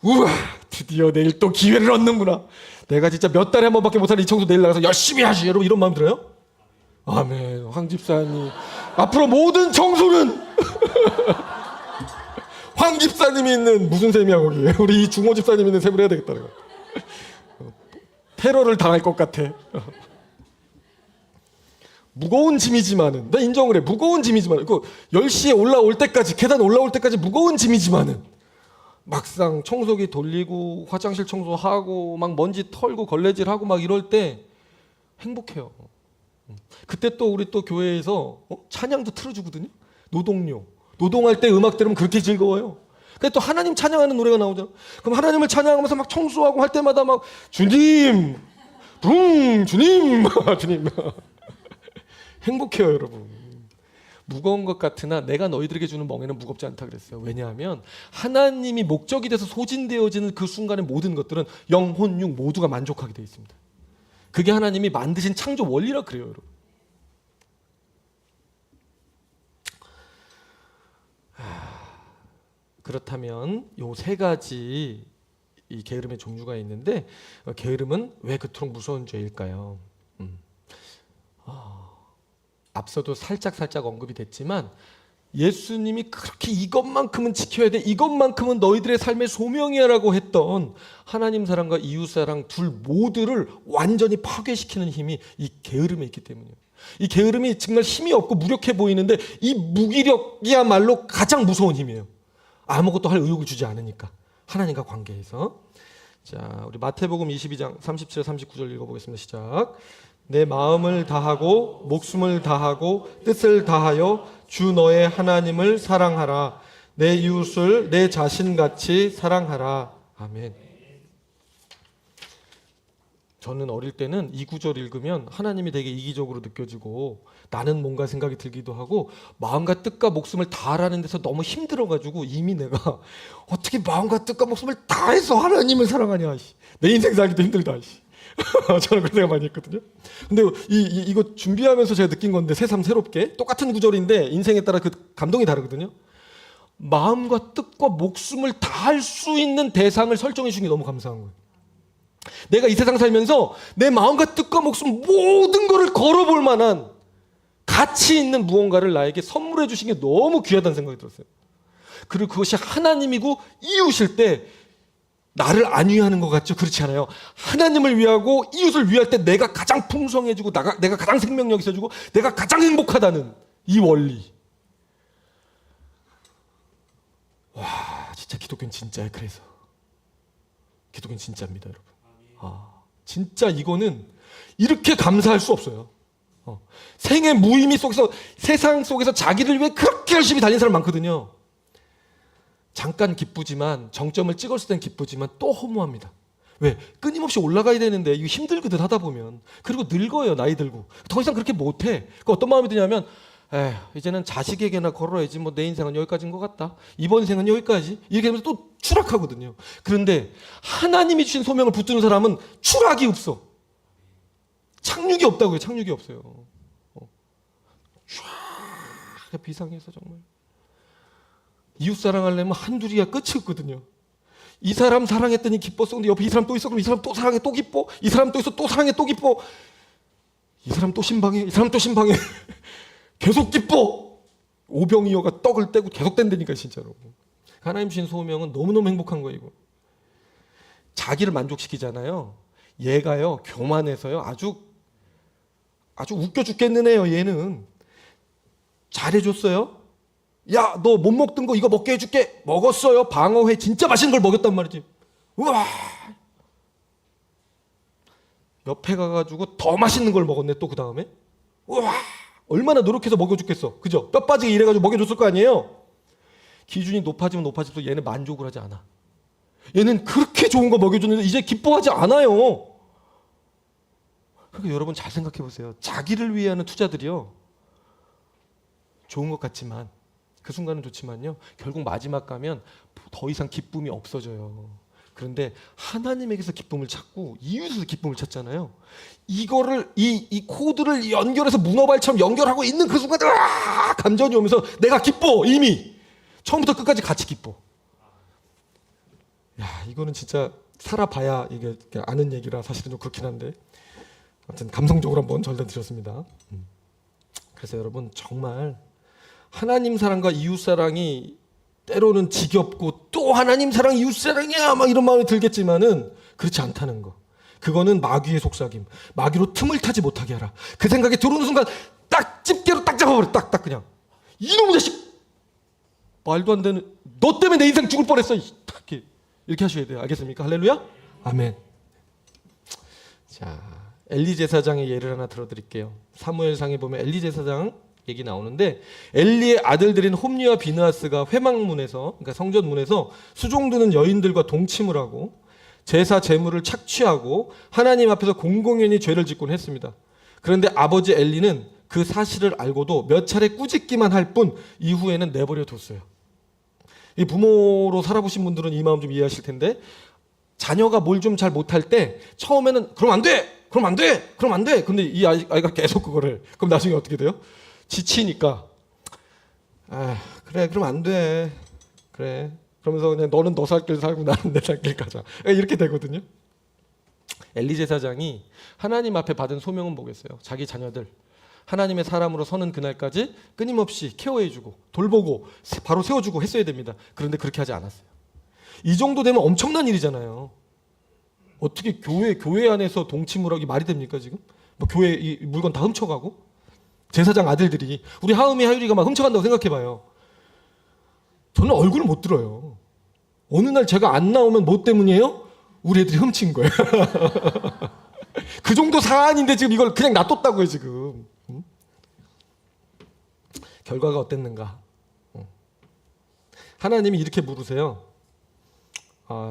우와, 드디어 내일 또 기회를 얻는구나. 내가 진짜 몇 달에 한 번밖에 못하는 이 청소 내일 나가서 열심히 하지. 여러분 이런 마음 들어요? 아멘. 황 집사님 앞으로 모든 청소는 황 집사님이 있는 무슨 셈이야 거기. 우리 이 중호 집사님이 있는 셈을 해야 되겠다. 내가. 테러를 당할 것 같아. 무거운 짐이지만은, 나 인정을 해. 무거운 짐이지만은, 그 10시에 올라올 때까지, 계단 올라올 때까지 무거운 짐이지만은, 막상 청소기 돌리고, 화장실 청소하고, 막 먼지 털고, 걸레질하고 막 이럴 때 행복해요. 그때 또 우리 또 교회에서 찬양도 틀어주거든요. 노동요. 노동할 때 음악 들으면 그렇게 즐거워요. 근데 또 하나님 찬양하는 노래가 나오잖아. 그럼 하나님을 찬양하면서 막 청소하고 할 때마다 막 주님, 주님, 주님. 행복해요, 여러분. 무거운 것 같으나 내가 너희들에게 주는 멍에는 무겁지 않다 그랬어요. 왜냐하면 하나님이 목적이 돼서 소진되어지는 그 순간의 모든 것들은 영혼, 육 모두가 만족하게 되어 있습니다. 그게 하나님이 만드신 창조 원리라 그래요, 여러분. 그렇다면 요 세 가지 이 게으름의 종류가 있는데, 게으름은 왜 그토록 무서운 죄일까요? 앞서도 살짝 언급이 됐지만 예수님이 그렇게 이것만큼은 지켜야 돼, 이것만큼은 너희들의 삶의 소명이야라고 했던 하나님 사랑과 이웃 사랑 둘 모두를 완전히 파괴시키는 힘이 이 게으름에 있기 때문이에요. 이 게으름이 정말 힘이 없고 무력해 보이는데 이 무기력이야말로 가장 무서운 힘이에요. 아무것도 할 의욕을 주지 않으니까, 하나님과 관계에서. 자, 우리 마태복음 22장 37, 39절 읽어보겠습니다. 시작. 내 마음을 다하고 목숨을 다하고 뜻을 다하여 주 너의 하나님을 사랑하라. 내 이웃을 내 자신같이 사랑하라. 아멘. 저는 어릴 때는 이 구절 읽으면 하나님이 되게 이기적으로 느껴지고 나는 뭔가 생각이 들기도 하고, 마음과 뜻과 목숨을 다하라는 데서 너무 힘들어가지고 이미 내가 어떻게 마음과 뜻과 목숨을 다해서 하나님을 사랑하냐, 내 인생 살기도 힘들다. 저는 그런 생각 많이 했거든요. 근데 이거 준비하면서 제가 느낀 건데, 새삼 새롭게 똑같은 구절인데 인생에 따라 그 감동이 다르거든요. 마음과 뜻과 목숨을 다할 수 있는 대상을 설정해 주신 게 너무 감사한 거예요. 내가 이 세상 살면서 내 마음과 뜻과 목숨 모든 거를 걸어볼 만한 가치 있는 무언가를 나에게 선물해 주신 게 너무 귀하다는 생각이 들었어요. 그리고 그것이 하나님이고 이웃일 때 나를 안 위하는 것 같죠? 그렇지 않아요. 하나님을 위하고 이웃을 위할 때 내가 가장 풍성해지고 내가 가장 생명력 있어지고 내가 가장 행복하다는 이 원리. 와, 진짜 기독교는 진짜예요. 그래서 기독교는 진짜입니다, 여러분. 진짜 이거는 이렇게 감사할 수 없어요. 생의 무의미 속에서, 세상 속에서 자기를 위해 그렇게 열심히 달린 사람 많거든요. 잠깐 기쁘지만, 정점을 찍었을 땐 기쁘지만 또 허무합니다. 왜? 끊임없이 올라가야 되는데 이거 힘들거든, 하다 보면. 그리고 늙어요, 나이 들고. 더 이상 그렇게 못해. 어떤 마음이 드냐면, 이제는 자식에게나 걸어야지, 뭐 내 인생은 여기까지인 것 같다, 이번 생은 여기까지, 이렇게 하면서 또 추락하거든요. 그런데 하나님이 주신 소명을 붙드는 사람은 추락이 없어. 착륙이 없다고요. 착륙이 없어요. 쫙 비상해서 정말 이웃 사랑하려면 한둘이야 끝이 없거든요. 이 사람 사랑했더니 기뻤어. 근데 옆에 이 사람 또 있어. 그럼 이 사람 또 사랑해, 또 기뻐. 이 사람 또 있어, 또 사랑해, 또 기뻐. 이 사람 또 신방해, 이 사람 또 신방해. 계속 기뻐. 오병이어가 떡을 떼고 계속 뗀다니까, 진짜로. 하나님 주신 소명은 너무너무 행복한 거예요. 이거. 자기를 만족시키잖아요. 얘가요, 교만해서요, 아주 웃겨 죽겠는 애요. 얘는 잘해줬어요. 야, 너 못 먹던 거 이거 먹게 해줄게. 먹었어요. 방어회 진짜 맛있는 걸 먹였단 말이지. 우와. 옆에 가가지고 더 맛있는 걸 먹었네, 또 그 다음에. 우와. 얼마나 노력해서 먹여줬겠어. 그죠? 뼈 빠지게 일해가지고 먹여줬을 거 아니에요? 기준이 높아지면 높아질수록 얘는 만족을 하지 않아. 얘는 그렇게 좋은 거 먹여줬는데 이제 기뻐하지 않아요. 그러니까 여러분 잘 생각해 보세요. 자기를 위해 하는 투자들이요, 좋은 것 같지만, 그 순간은 좋지만요, 결국 마지막 가면 더 이상 기쁨이 없어져요. 그런데 하나님에게서 기쁨을 찾고 이웃에서 기쁨을 찾잖아요. 이거를 이 코드를 연결해서 문어발처럼 연결하고 있는 그 순간에 감전이 오면서 내가 기뻐. 이미 처음부터 끝까지 같이 기뻐. 야, 이거는 진짜 살아봐야 이게 아는 얘기라 사실은 좀 그렇긴 한데, 아무튼 감성적으로 한번 전달드렸습니다. 그래서 여러분, 정말 하나님 사랑과 이웃 사랑이 때로는 지겹고 또 하나님 사랑, 이웃 사랑이야 막 이런 마음이 들겠지만은 그렇지 않다는 거. 그거는 마귀의 속삭임. 마귀로 틈을 타지 못하게 하라. 그 생각이 들어오는 순간 딱 집게로 딱 잡아버려. 딱 그냥. 이놈의 자식! 말도 안 되는, 너 때문에 내 인생 죽을 뻔했어. 이렇게 하셔야 돼요. 알겠습니까? 할렐루야? 아멘. 자, 엘리 제사장의 예를 하나 들어드릴게요. 사무엘상에 보면 엘리 제사장 얘기 나오는데, 엘리의 아들들인 홈리와 비느하스가 회막문에서, 그러니까 성전문에서 수종드는 여인들과 동침을 하고 제사 제물을 착취하고 하나님 앞에서 공공연히 죄를 짓곤 했습니다. 그런데 아버지 엘리는 그 사실을 알고도 몇 차례 꾸짖기만 할 뿐 이후에는 내버려 뒀어요. 이 부모로 살아보신 분들은 이 마음 좀 이해하실 텐데, 자녀가 뭘 좀 잘 못할 때 처음에는 그럼 안 돼! 그럼 안 돼! 그럼 안 돼! 근데 이 아이가 계속 그거를, 그럼 나중에 어떻게 돼요? 지치니까, 그래, 그럼 안 돼. 그래. 그러면서 그냥 너는 너 살 길 살고 나는 내 살 길 가자. 이렇게 되거든요. 엘리 제사장이 하나님 앞에 받은 소명은 뭐겠어요? 자기 자녀들 하나님의 사람으로 서는 그날까지 끊임없이 케어해주고 돌보고 바로 세워주고 했어야 됩니다. 그런데 그렇게 하지 않았어요. 이 정도 되면 엄청난 일이잖아요. 어떻게 교회 안에서 동침을 하기 말이 됩니까 지금? 뭐 교회 이 물건 다 훔쳐가고 제사장 아들들이 우리 하음이 하율이가 막 훔쳐간다고 생각해봐요. 저는 얼굴을 못 들어요. 어느 날 제가 안 나오면 뭐 때문이에요? 우리 애들이 훔친 거예요. 그 정도 사안인데 지금 이걸 그냥 놔뒀다고요 지금. 결과가 어땠는가? 하나님이 이렇게 물으세요.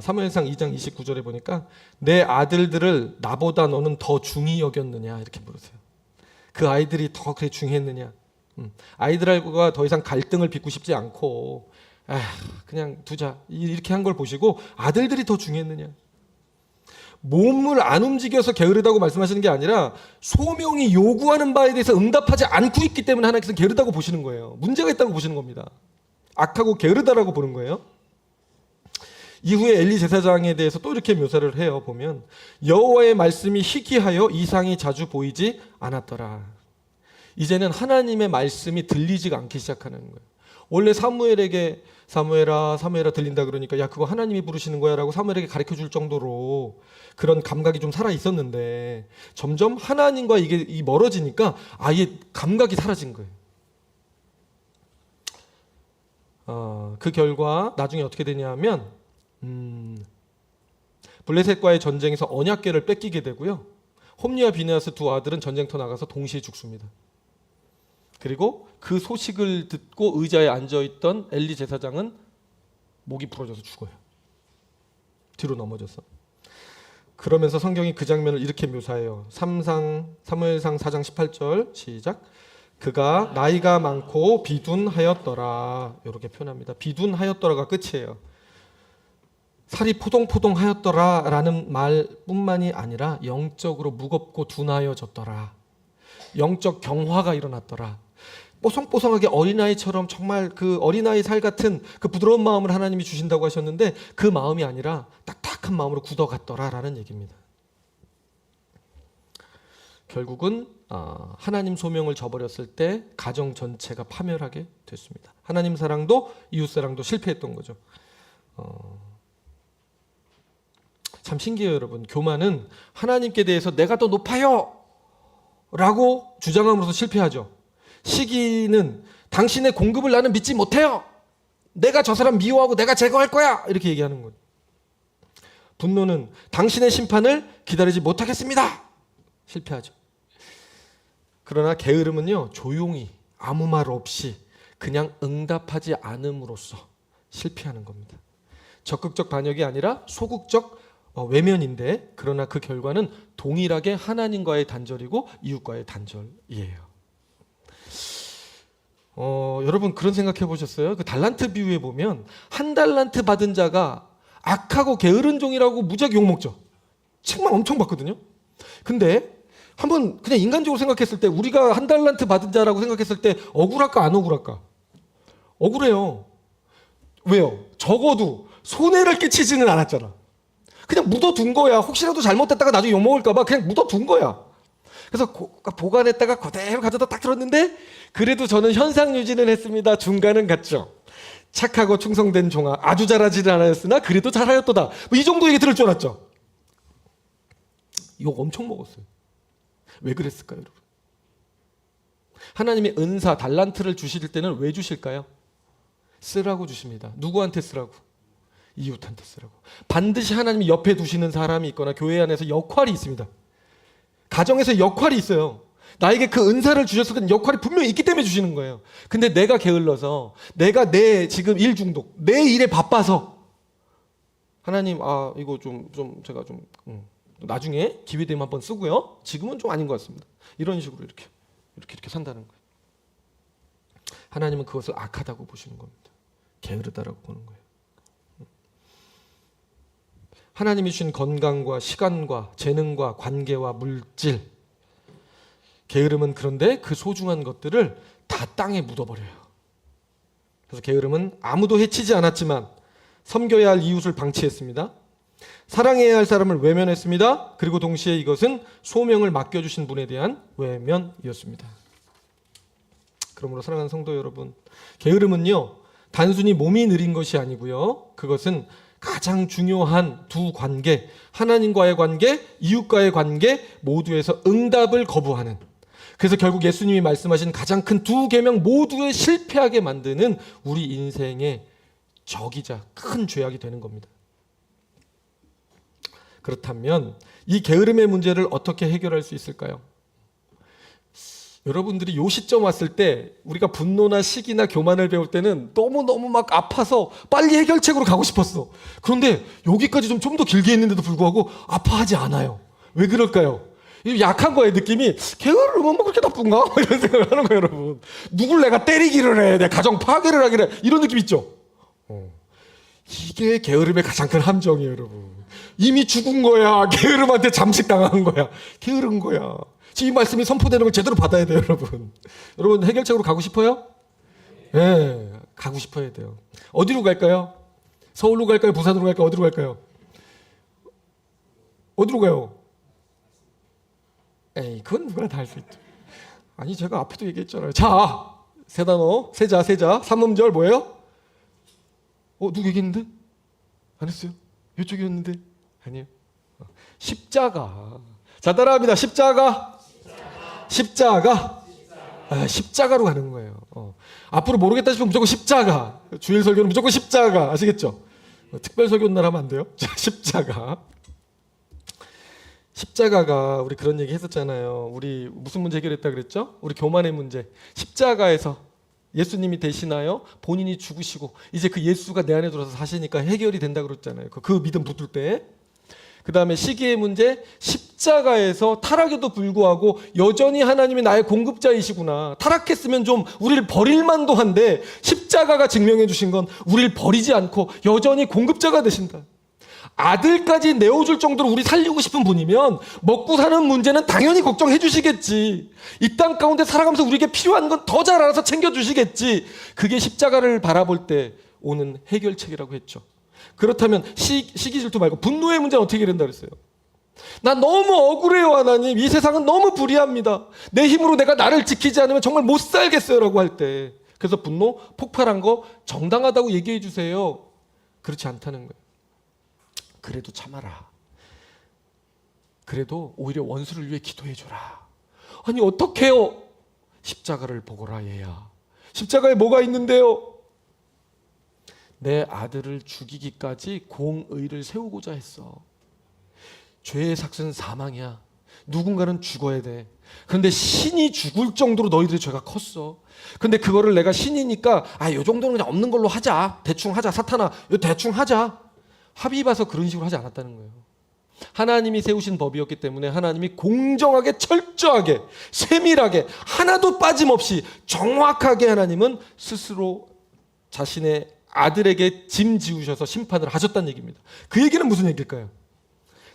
사무엘상 2장 29절에 보니까 내 아들들을 나보다 너는 더 중히 여겼느냐 이렇게 물으세요. 그 아이들이 더 그래 중요했느냐? 아이들과 더 이상 갈등을 빚고 싶지 않고 그냥 두자 이렇게 한 걸 보시고 아들들이 더 중요했느냐? 몸을 안 움직여서 게으르다고 말씀하시는 게 아니라 소명이 요구하는 바에 대해서 응답하지 않고 있기 때문에 하나님께서 게으르다고 보시는 거예요. 문제가 있다고 보시는 겁니다. 악하고 게으르다라고 보는 거예요. 이후에 엘리 제사장에 대해서 또 이렇게 묘사를 해요. 보면 여호와의 말씀이 희귀하여 이상이 자주 보이지 않았더라. 이제는 하나님의 말씀이 들리지가 않기 시작하는 거예요. 원래 사무엘에게 사무엘아 들린다 그러니까 야 그거 하나님이 부르시는 거야 라고 사무엘에게 가르쳐줄 정도로 그런 감각이 좀 살아 있었는데 점점 하나님과 이게 멀어지니까 아예 감각이 사라진 거예요. 그 결과 나중에 어떻게 되냐면 블레셋과의 전쟁에서 언약궤를 뺏기게 되고요. 홈리와 비느하스 두 아들은 전쟁터 나가서 동시에 죽습니다. 그리고 그 소식을 듣고 의자에 앉아있던 엘리 제사장은 목이 부러져서 죽어요. 뒤로 넘어져서. 그러면서 성경이 그 장면을 이렇게 묘사해요. 사무엘상 4장 18절 시작. 그가 나이가 많고 비둔하였더라. 이렇게 표현합니다. 비둔하였더라가 끝이에요. 살이 포동포동하였더라 라는 말뿐만이 아니라 영적으로 무겁고 둔하여졌더라. 영적 경화가 일어났더라. 뽀송뽀송하게 어린아이처럼 정말 그 어린아이 살 같은 그 부드러운 마음을 하나님이 주신다고 하셨는데 그 마음이 아니라 딱딱한 마음으로 굳어갔더라라는 얘기입니다. 결국은 하나님 소명을 저버렸을 때 가정 전체가 파멸하게 됐습니다. 하나님 사랑도 이웃 사랑도 실패했던 거죠. 참 신기해요 여러분. 교만은 하나님께 대해서 내가 더 높아요 라고 주장함으로써 실패하죠. 시기는 당신의 공급을 나는 믿지 못해요. 내가 저 사람 미워하고 내가 제거할 거야 이렇게 얘기하는 거예요. 분노는 당신의 심판을 기다리지 못하겠습니다. 실패하죠. 그러나 게으름은요 조용히 아무 말 없이 그냥 응답하지 않음으로써 실패하는 겁니다. 적극적 반역이 아니라 소극적 외면인데 그러나 그 결과는 동일하게 하나님과의 단절이고 이웃과의 단절이에요. 여러분 그런 생각해 보셨어요? 그 달란트 비유에 보면 한 달란트 받은 자가 악하고 게으른 종이라고 무지하게 욕먹죠. 책만 엄청 받거든요. 근데 한번 그냥 인간적으로 생각했을 때 우리가 한 달란트 받은 자라고 생각했을 때 억울할까 안 억울할까? 억울해요. 왜요? 적어도 손해를 끼치지는 않았잖아. 그냥 묻어둔 거야. 혹시라도 잘못됐다가 나중에 욕먹을까 봐 그냥 묻어둔 거야. 그래서 보관했다가 그대로 가져다 딱 들었는데 그래도 저는 현상 유지는 했습니다. 중간은 갔죠. 착하고 충성된 종아 아주 잘하지는 않았으나 그래도 잘하였도다. 뭐 이 정도 얘기 들을 줄 알았죠. 욕 엄청 먹었어요. 왜 그랬을까요, 여러분? 하나님이 은사, 달란트를 주실 때는 왜 주실까요? 쓰라고 주십니다. 누구한테 쓰라고? 이웃한테 쓰라고. 반드시 하나님이 옆에 두시는 사람이 있거나 교회 안에서 역할이 있습니다. 가정에서 역할이 있어요. 나에게 그 은사를 주셔서 그 역할이 분명히 있기 때문에 주시는 거예요. 근데 내가 게을러서, 내가 내 지금 일 중독, 내 일에 바빠서 하나님, 이거 제가 나중에 기회 되면 한번 쓰고요. 지금은 좀 아닌 것 같습니다. 이런 식으로 이렇게 산다는 거예요. 하나님은 그것을 악하다고 보시는 겁니다. 게으르다라고 보는 거예요. 하나님이 주신 건강과 시간과 재능과 관계와 물질, 게으름은 그런데 그 소중한 것들을 다 땅에 묻어버려요. 그래서 게으름은 아무도 해치지 않았지만 섬겨야 할 이웃을 방치했습니다. 사랑해야 할 사람을 외면했습니다. 그리고 동시에 이것은 소명을 맡겨주신 분에 대한 외면이었습니다. 그러므로 사랑하는 성도 여러분, 게으름은요 단순히 몸이 느린 것이 아니고요, 그것은 가장 중요한 두 관계, 하나님과의 관계, 이웃과의 관계 모두에서 응답을 거부하는, 그래서 결국 예수님이 말씀하신 가장 큰 두 계명 모두에 실패하게 만드는 우리 인생의 적이자 큰 죄악이 되는 겁니다. 그렇다면 이 게으름의 문제를 어떻게 해결할 수 있을까요? 여러분들이 요 시점 왔을 때 우리가 분노나 시기나 교만을 배울 때는 너무너무 막 아파서 빨리 해결책으로 가고 싶었어. 그런데 여기까지 좀 더 길게 했는데도 불구하고 아파하지 않아요. 왜 그럴까요? 약한 거예요. 느낌이 게으름은 뭐 그렇게 나쁜가? 이런 생각을 하는 거예요, 여러분. 누굴 내가 때리기를 해, 내 가정 파괴를 하기를 해, 이런 느낌 있죠? 이게 게으름의 가장 큰 함정이에요, 여러분. 이미 죽은 거야. 게으름한테 잠식당한 거야. 게으른 거야. 지금 이 말씀이 선포되는 걸 제대로 받아야 돼요, 여러분. 여러분 해결책으로 가고 싶어요? 네, 가고 싶어야 돼요. 어디로 갈까요? 서울로 갈까요? 부산으로 갈까요? 어디로 갈까요? 어디로 가요? 에이, 그건 누구나 다 할 수 있죠. 아니, 제가 앞에도 얘기했잖아요. 자, 세 단어, 세자, 삼음절 뭐예요? 누구 얘기했는데? 안 했어요? 이쪽이었는데? 아니에요. 십자가. 자, 따라합니다. 십자가. 십자가로 가는 거예요. 앞으로 모르겠다 싶으면 무조건 십자가. 주일 설교는 무조건 십자가. 아시겠죠? 특별 설교 날 하면 안 돼요. 자, 십자가가 우리 그런 얘기 했었잖아요. 우리 무슨 문제 해결했다 그랬죠? 우리 교만의 문제. 십자가에서 예수님이 대신하여 본인이 죽으시고 이제 그 예수가 내 안에 들어서 사시니까 해결이 된다 그랬잖아요. 그 믿음 붙을 때. 그 다음에 시기의 문제, 십자가에서 타락에도 불구하고 여전히 하나님이 나의 공급자이시구나. 타락했으면 좀 우리를 버릴 만도 한데 십자가가 증명해 주신 건 우리를 버리지 않고 여전히 공급자가 되신다. 아들까지 내어줄 정도로 우리 살리고 싶은 분이면 먹고 사는 문제는 당연히 걱정해 주시겠지. 이 땅 가운데 살아가면서 우리에게 필요한 건 더 잘 알아서 챙겨주시겠지. 그게 십자가를 바라볼 때 오는 해결책이라고 했죠. 그렇다면 시기 질투 말고 분노의 문제는 어떻게 된다 그랬어요? 나 너무 억울해요, 하나님. 이 세상은 너무 불의합니다. 내 힘으로 내가 나를 지키지 않으면 정말 못 살겠어요 라고 할 때, 그래서 분노 폭발한 거 정당하다고 얘기해 주세요. 그렇지 않다는 거예요. 그래도 참아라. 그래도 오히려 원수를 위해 기도해 줘라. 아니 어떡해요? 십자가를 보거라 얘야. 십자가에 뭐가 있는데요? 내 아들을 죽이기까지 공의를 세우고자 했어. 죄의 삭은 사망이야. 누군가는 죽어야 돼. 그런데 신이 죽을 정도로 너희들의 죄가 컸어. 근데 그거를 내가 신이니까 요 정도는 그냥 없는 걸로 하자. 대충 하자. 사탄아, 이거 대충 하자. 합의 봐서 그런 식으로 하지 않았다는 거예요. 하나님이 세우신 법이었기 때문에 하나님이 공정하게, 철저하게, 세밀하게, 하나도 빠짐없이 정확하게 하나님은 스스로 자신의 아들에게 짐 지우셔서 심판을 하셨다는 얘기입니다. 그 얘기는 무슨 얘기일까요?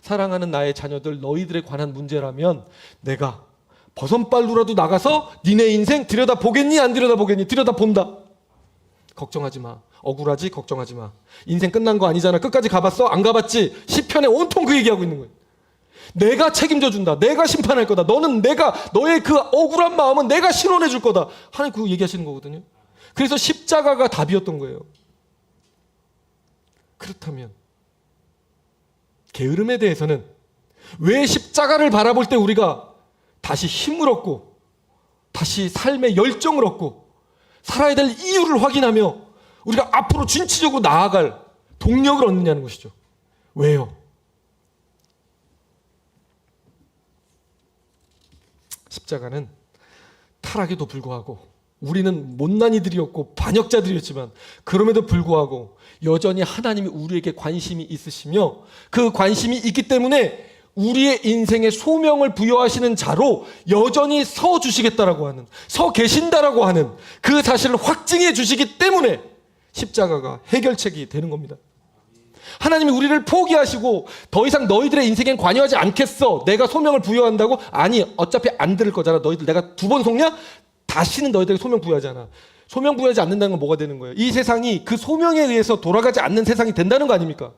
사랑하는 나의 자녀들, 너희들에 관한 문제라면 내가 버선발로라도 나가서 니네 인생 들여다보겠니? 안 들여다보겠니? 들여다본다. 걱정하지 마. 억울하지? 걱정하지 마. 인생 끝난 거 아니잖아. 끝까지 가봤어? 안 가봤지? 시편에 온통 그 얘기하고 있는 거예요. 내가 책임져 준다. 내가 심판할 거다. 너의 그 억울한 마음은 내가 실현해 줄 거다. 하나님 그거 얘기하시는 거거든요. 그래서 십자가가 답이었던 거예요. 그렇다면 게으름에 대해서는 왜 십자가를 바라볼 때 우리가 다시 힘을 얻고 다시 삶의 열정을 얻고 살아야 될 이유를 확인하며 우리가 앞으로 진취적으로 나아갈 동력을 얻느냐는 것이죠. 왜요? 십자가는 타락에도 불구하고 우리는 못난이들이었고 반역자들이었지만 그럼에도 불구하고 여전히 하나님이 우리에게 관심이 있으시며 그 관심이 있기 때문에 우리의 인생에 소명을 부여하시는 자로 여전히 서 주시겠다라고 하는, 서 계신다라고 하는 그 사실을 확증해 주시기 때문에 십자가가 해결책이 되는 겁니다. 하나님이 우리를 포기하시고 더 이상 너희들의 인생엔 관여하지 않겠어, 내가 소명을 부여한다고? 아니, 어차피 안 들을 거잖아. 너희들 내가 2번 속냐? 다시는 너희들에게 소명 부여하지 않아. 소명 부여하지 않는다는 건 뭐가 되는 거예요? 이 세상이 그 소명에 의해서 돌아가지 않는 세상이 된다는 거 아닙니까?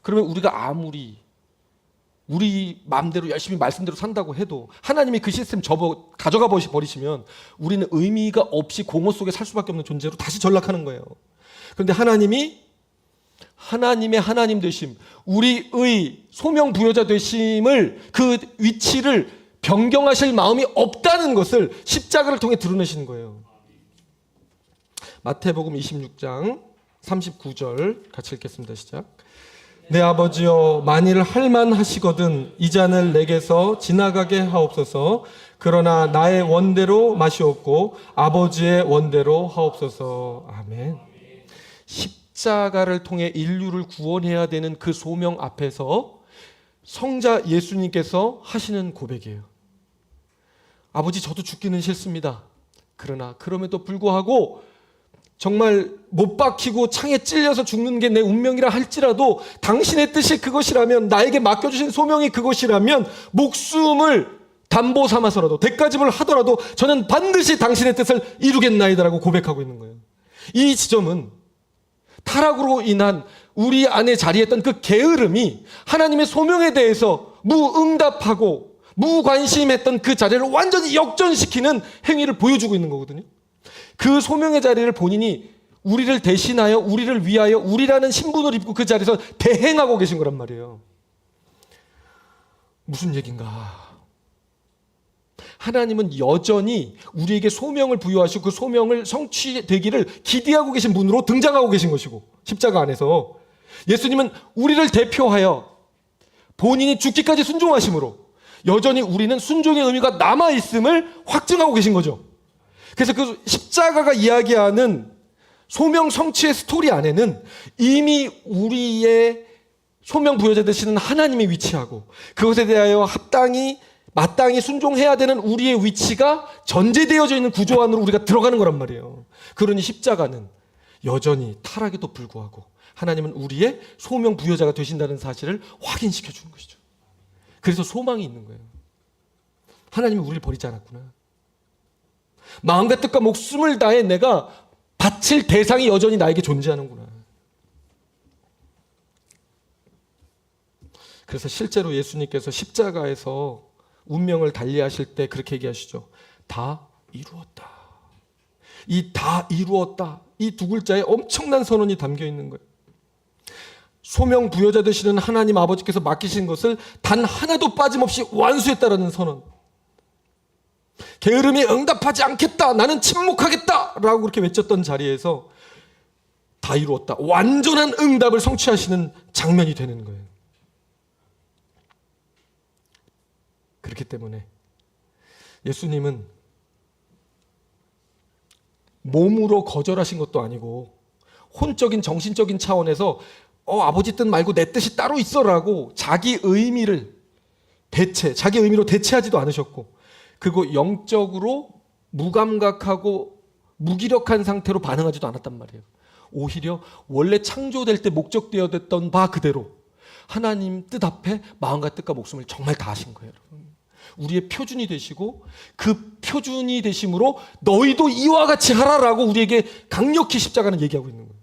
그러면 우리가 아무리 우리 마음대로 열심히 말씀대로 산다고 해도 하나님이 그 시스템 가져가 버리시면 우리는 의미가 없이 공허 속에 살 수밖에 없는 존재로 다시 전락하는 거예요. 그런데 하나님이 하나님의 하나님 되심, 우리의 소명 부여자 되심을, 그 위치를 변경하실 마음이 없다는 것을 십자가를 통해 드러내시는 거예요. 마태복음 26장 39절 같이 읽겠습니다. 시작. 내 아버지여, 만일 할만하시거든 이 잔을 내게서 지나가게 하옵소서. 그러나 나의 원대로 마시옵고 아버지의 원대로 하옵소서. 아멘. 십자가를 통해 인류를 구원해야 되는 그 소명 앞에서 성자 예수님께서 하시는 고백이에요. 아버지, 저도 죽기는 싫습니다. 그러나 그럼에도 불구하고 정말 못 박히고 창에 찔려서 죽는 게 내 운명이라 할지라도 당신의 뜻이 그것이라면, 나에게 맡겨주신 소명이 그것이라면 목숨을 담보 삼아서라도, 대가집을 하더라도 저는 반드시 당신의 뜻을 이루겠나이다라고 고백하고 있는 거예요. 이 지점은 타락으로 인한 우리 안에 자리했던 그 게으름이 하나님의 소명에 대해서 무응답하고 무관심했던 그 자리를 완전히 역전시키는 행위를 보여주고 있는 거거든요. 그 소명의 자리를 본인이 우리를 대신하여, 우리를 위하여, 우리라는 신분을 입고 그 자리에서 대행하고 계신 거란 말이에요. 무슨 얘기인가? 하나님은 여전히 우리에게 소명을 부여하시고 그 소명을 성취되기를 기대하고 계신 분으로 등장하고 계신 것이고, 십자가 안에서 예수님은 우리를 대표하여 본인이 죽기까지 순종하심으로 여전히 우리는 순종의 의미가 남아있음을 확증하고 계신 거죠. 그래서 그 십자가가 이야기하는 소명 성취의 스토리 안에는 이미 우리의 소명 부여자 되시는 하나님이 위치하고 그것에 대하여 마땅히 순종해야 되는 우리의 위치가 전제되어져 있는 구조 안으로 우리가 들어가는 거란 말이에요. 그러니 십자가는 여전히 타락에도 불구하고 하나님은 우리의 소명 부여자가 되신다는 사실을 확인시켜 주는 것이죠. 그래서 소망이 있는 거예요. 하나님이 우리를 버리지 않았구나. 마음과 뜻과 목숨을 다해 내가 바칠 대상이 여전히 나에게 존재하는구나. 그래서 실제로 예수님께서 십자가에서 운명을 달리하실 때 그렇게 얘기하시죠. 다 이루었다. 이 다 이루었다, 이 두 글자에 엄청난 선언이 담겨 있는 거예요. 소명 부여자 되시는 하나님 아버지께서 맡기신 것을 단 하나도 빠짐없이 완수했다라는 선언. 게으름이 응답하지 않겠다, 나는 침묵하겠다 라고 그렇게 외쳤던 자리에서 다 이루었다, 완전한 응답을 성취하시는 장면이 되는 거예요. 그렇기 때문에 예수님은 몸으로 거절하신 것도 아니고 혼적인 정신적인 차원에서 아버지 뜻 말고 내 뜻이 따로 있어라고 자기 의미로 대체하지도 않으셨고, 그리고 영적으로 무감각하고 무기력한 상태로 반응하지도 않았단 말이에요. 오히려 원래 창조될 때 목적되어졌던 바 그대로 하나님 뜻 앞에 마음과 뜻과 목숨을 정말 다하신 거예요. 여러분. 우리의 표준이 되시고 그 표준이 되심으로 너희도 이와 같이 하라라고 우리에게 강력히 십자가는 얘기하고 있는 거예요.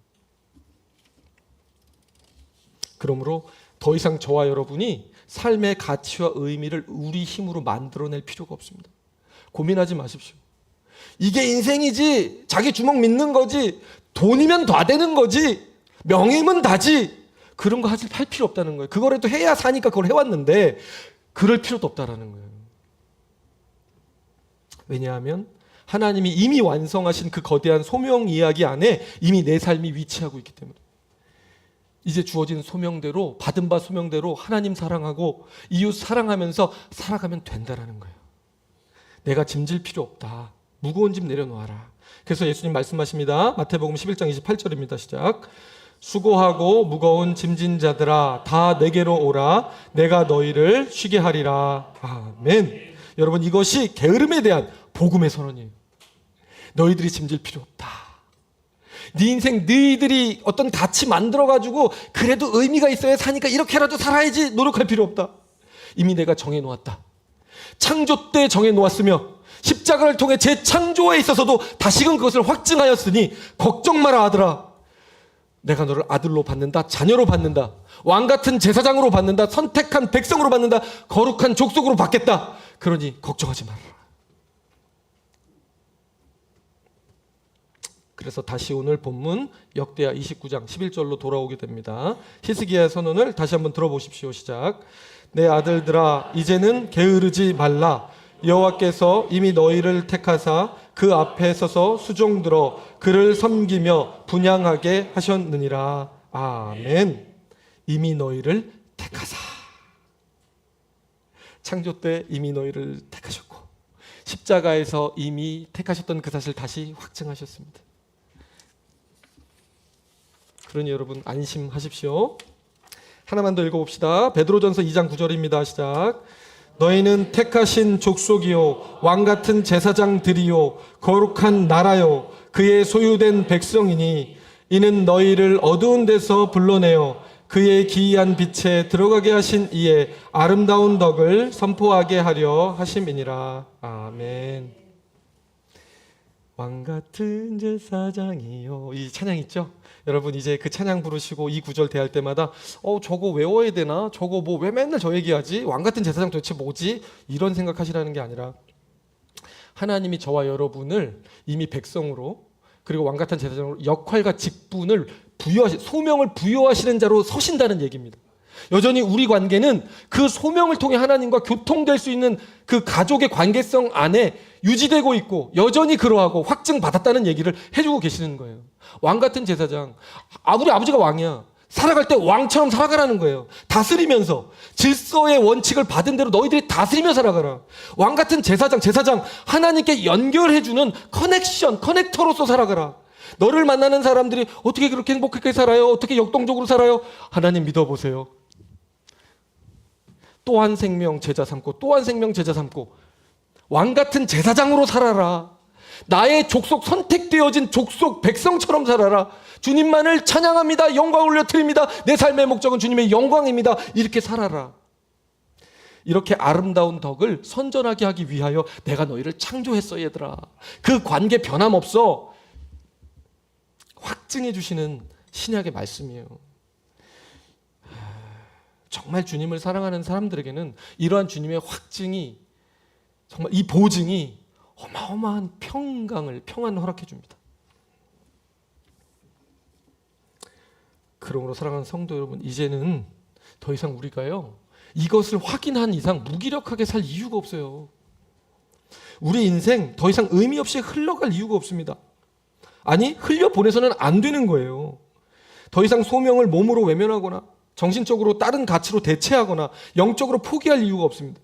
그러므로 더 이상 저와 여러분이 삶의 가치와 의미를 우리 힘으로 만들어낼 필요가 없습니다. 고민하지 마십시오. 이게 인생이지, 자기 주먹 믿는 거지, 돈이면 다 되는 거지, 명예면 다지, 그런 거 할 필요 없다는 거예요. 그거라도 해야 사니까 그걸 해왔는데 그럴 필요도 없다라는 거예요. 왜냐하면 하나님이 이미 완성하신 그 거대한 소명 이야기 안에 이미 내 삶이 위치하고 있기 때문에 이제 주어진 소명대로, 받은 바 소명대로 하나님 사랑하고 이웃 사랑하면서 살아가면 된다라는 거예요. 내가 짐질 필요 없다. 무거운 짐 내려놓아라. 그래서 예수님 말씀하십니다. 마태복음 11장 28절입니다. 시작. 수고하고 무거운 짐진 자들아 다 내게로 오라. 내가 너희를 쉬게 하리라. 아멘. 여러분, 이것이 게으름에 대한 복음의 선언이에요. 너희들이 짐질 필요 없다. 네 인생 너희들이 어떤 가치 만들어가지고 그래도 의미가 있어야 사니까 이렇게라도 살아야지 노력할 필요 없다. 이미 내가 정해놓았다. 창조 때 정해놓았으며 십자가를 통해 재창조에 있어서도 다시금 그것을 확증하였으니 걱정 마라 아들아. 내가 너를 아들로 받는다. 자녀로 받는다. 왕같은 제사장으로 받는다. 선택한 백성으로 받는다. 거룩한 족속으로 받겠다. 그러니 걱정하지 말아라. 그래서 다시 오늘 본문 역대하 29장 11절로 돌아오게 됩니다. 히스기야의 선언을 다시 한번 들어보십시오. 시작. 내 아들들아 이제는 게으르지 말라. 여호와께서 이미 너희를 택하사 그 앞에 서서 수종들어 그를 섬기며 분향하게 하셨느니라. 아멘. 이미 너희를 택하사. 창조 때 이미 너희를 택하셨고 십자가에서 이미 택하셨던 그 사실 다시 확증하셨습니다. 그러니 여러분 안심하십시오. 하나만 더 읽어봅시다. 베드로전서 2장 9절입니다. 시작. 너희는 택하신 족속이요 왕같은 제사장들이요 거룩한 나라요 그의 소유된 백성이니 이는 너희를 어두운 데서 불러내어 그의 기이한 빛에 들어가게 하신 이의 아름다운 덕을 선포하게 하려 하심이니라. 아멘. 왕같은 제사장이요. 이 찬양 있죠? 여러분 이제 그 찬양 부르시고 이 구절 대할 때마다 저거 외워야 되나? 저거 뭐 왜 맨날 저 얘기하지? 왕같은 제사장 도대체 뭐지? 이런 생각하시라는 게 아니라 하나님이 저와 여러분을 이미 백성으로 그리고 왕같은 제사장으로 역할과 직분을 소명을 부여하시는 자로 서신다는 얘기입니다. 여전히 우리 관계는 그 소명을 통해 하나님과 교통될 수 있는 그 가족의 관계성 안에 유지되고 있고 여전히 그러하고 확증받았다는 얘기를 해주고 계시는 거예요. 왕같은 제사장, 우리 아버지가 왕이야. 살아갈 때 왕처럼 살아가라는 거예요. 다스리면서 질서의 원칙을 받은 대로 너희들이 다스리며 살아가라. 왕같은 제사장 하나님께 연결해주는 커넥터로서 살아가라. 너를 만나는 사람들이 어떻게 그렇게 행복하게 살아요? 어떻게 역동적으로 살아요? 하나님 믿어보세요. 또 한 생명 제자 삼고 또 한 생명 제자 삼고 왕같은 제사장으로 살아라. 나의 족속 선택되어진 족속 백성처럼 살아라. 주님만을 찬양합니다. 영광 올려드립니다. 내 삶의 목적은 주님의 영광입니다. 이렇게 살아라. 이렇게 아름다운 덕을 선전하게 하기 위하여 내가 너희를 창조했어 얘들아. 그 관계 변함없어. 확증해 주시는 신약의 말씀이에요. 정말 주님을 사랑하는 사람들에게는 이러한 주님의 확증이 정말 이 보증이 어마어마한 평안을 허락해 줍니다. 그러므로 사랑하는 성도 여러분, 이제는 더 이상 우리가요 이것을 확인한 이상 무기력하게 살 이유가 없어요. 우리 인생 더 이상 의미 없이 흘러갈 이유가 없습니다. 아니, 흘려보내서는 안 되는 거예요. 더 이상 소명을 몸으로 외면하거나 정신적으로 다른 가치로 대체하거나 영적으로 포기할 이유가 없습니다.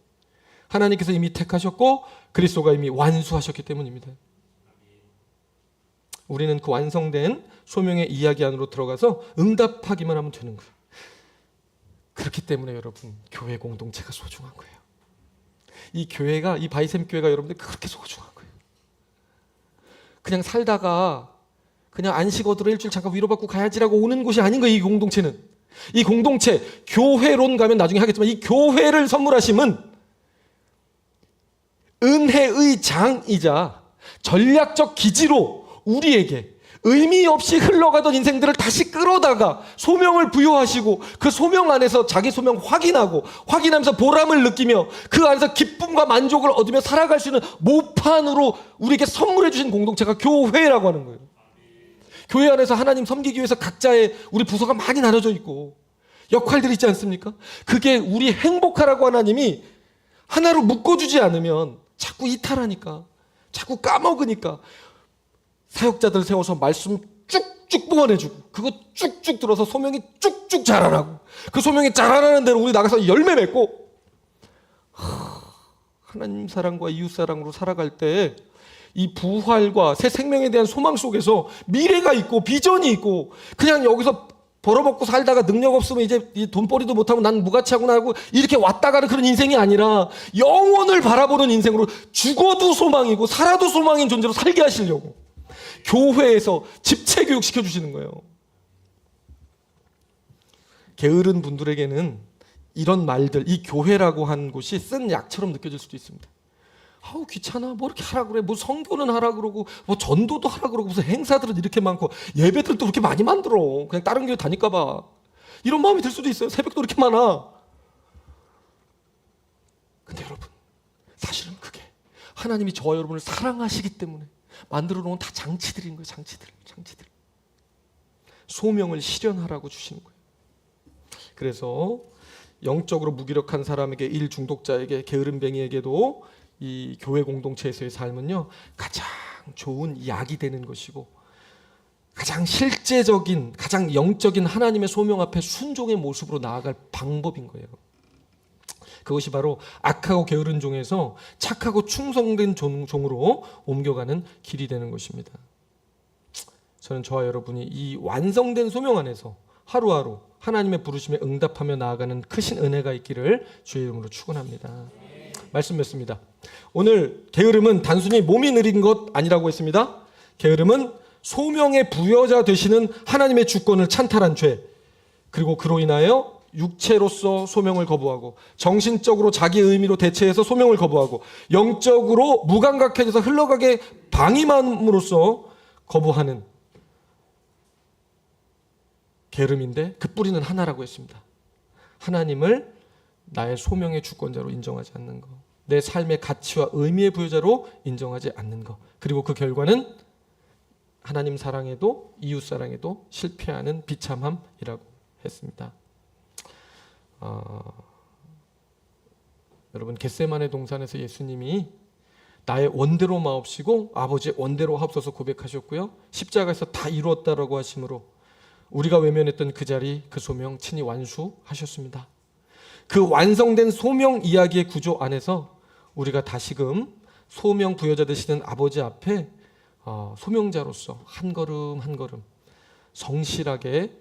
하나님께서 이미 택하셨고 그리스도가 이미 완수하셨기 때문입니다. 우리는 그 완성된 소명의 이야기 안으로 들어가서 응답하기만 하면 되는 거예요. 그렇기 때문에 여러분, 교회 공동체가 소중한 거예요. 이 교회가, 이 바이샘 교회가 여러분들 그렇게 소중한 거예요. 그냥 살다가 그냥 안식 얻으러 일주일 잠깐 위로받고 가야지라고 오는 곳이 아닌 거예요. 이 공동체는. 이 공동체, 교회론 가면 나중에 하겠지만 이 교회를 선물하심은 은혜의 장이자 전략적 기지로 우리에게 의미 없이 흘러가던 인생들을 다시 끌어다가 소명을 부여하시고 그 소명 안에서 자기 소명 확인하면서 보람을 느끼며 그 안에서 기쁨과 만족을 얻으며 살아갈 수 있는 모판으로 우리에게 선물해 주신 공동체가 교회라고 하는 거예요. 교회 안에서 하나님 섬기기 위해서 각자의 우리 부서가 많이 나눠져 있고 역할들이 있지 않습니까? 그게 우리 행복하라고 하나님이 하나로 묶어주지 않으면 자꾸 이탈하니까, 자꾸 까먹으니까 사역자들 세워서 말씀 쭉쭉 뿜어내주고 그거 쭉쭉 들어서 소명이 쭉쭉 자라나고 그 소명이 자라나는 대로 우리 나가서 열매 맺고 하나님 사랑과 이웃 사랑으로 살아갈 때 이 부활과 새 생명에 대한 소망 속에서 미래가 있고 비전이 있고, 그냥 여기서 벌어먹고 살다가 능력 없으면 이제 돈벌이도 못하고 난 무가치하구나 하고 이렇게 왔다 가는 그런 인생이 아니라 영원을 바라보는 인생으로, 죽어도 소망이고 살아도 소망인 존재로 살게 하시려고 교회에서 집체 교육 시켜주시는 거예요. 게으른 분들에게는 이런 말들, 이 교회라고 한 곳이 쓴 약처럼 느껴질 수도 있습니다. 아우 귀찮아, 뭐 이렇게 하라 그래, 뭐 성교는 하라 그러고 뭐 전도도 하라 그러고 무슨 행사들은 이렇게 많고 예배들도 그렇게 많이 만들어, 그냥 다른 교회 다닐까 봐, 이런 마음이 들 수도 있어요. 새벽도 이렇게 많아. 근데 여러분, 사실은 그게 하나님이 저와 여러분을 사랑하시기 때문에 만들어 놓은 다 장치들인 거예요. 장치들. 소명을 실현하라고 주시는 거예요. 그래서 영적으로 무기력한 사람에게, 일 중독자에게, 게으름뱅이에게도 이 교회 공동체에서의 삶은요, 가장 좋은 약이 되는 것이고, 가장 실제적인, 가장 영적인 하나님의 소명 앞에 순종의 모습으로 나아갈 방법인 거예요. 그것이 바로 악하고 게으른 종에서 착하고 충성된 종으로 옮겨가는 길이 되는 것입니다. 저는 저와 여러분이 이 완성된 소명 안에서 하루하루 하나님의 부르심에 응답하며 나아가는 크신 은혜가 있기를 주의 이름으로 축원합니다. 말씀 맺습니다. 오늘 게으름은 단순히 몸이 느린 것 아니라고 했습니다. 게으름은 소명의 부여자 되시는 하나님의 주권을 찬탈한 죄, 그리고 그로 인하여 육체로서 소명을 거부하고, 정신적으로 자기 의미로 대체해서 소명을 거부하고, 영적으로 무감각해져서 흘러가게 방임함으로써 거부하는 게으름인데, 그 뿌리는 하나라고 했습니다. 하나님을 나의 소명의 주권자로 인정하지 않는 것, 내 삶의 가치와 의미의 부여자로 인정하지 않는 것, 그리고 그 결과는 하나님 사랑에도 이웃 사랑에도 실패하는 비참함이라고 했습니다. 여러분, 겟세마네 동산에서 예수님이 나의 원대로 마옵시고 아버지의 원대로 하옵소서 고백하셨고요, 십자가에서 다 이루었다라고 하심으로 우리가 외면했던 그 자리, 그 소명 친히 완수하셨습니다. 그 완성된 소명 이야기의 구조 안에서 우리가 다시금 소명 부여자 되시는 아버지 앞에 소명자로서 한 걸음 한 걸음 성실하게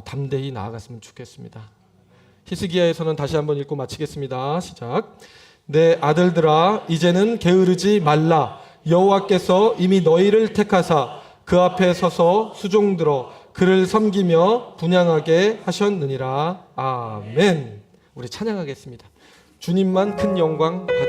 담대히 나아갔으면 좋겠습니다. 히스기야에서는 다시 한번 읽고 마치겠습니다. 시작. 내 아들들아, 이제는 게으르지 말라. 여호와께서 이미 너희를 택하사 그 앞에 서서 수종들어 그를 섬기며 분향하게 하셨느니라. 아멘. 우리 찬양하겠습니다. 주님만 큰 영광 받으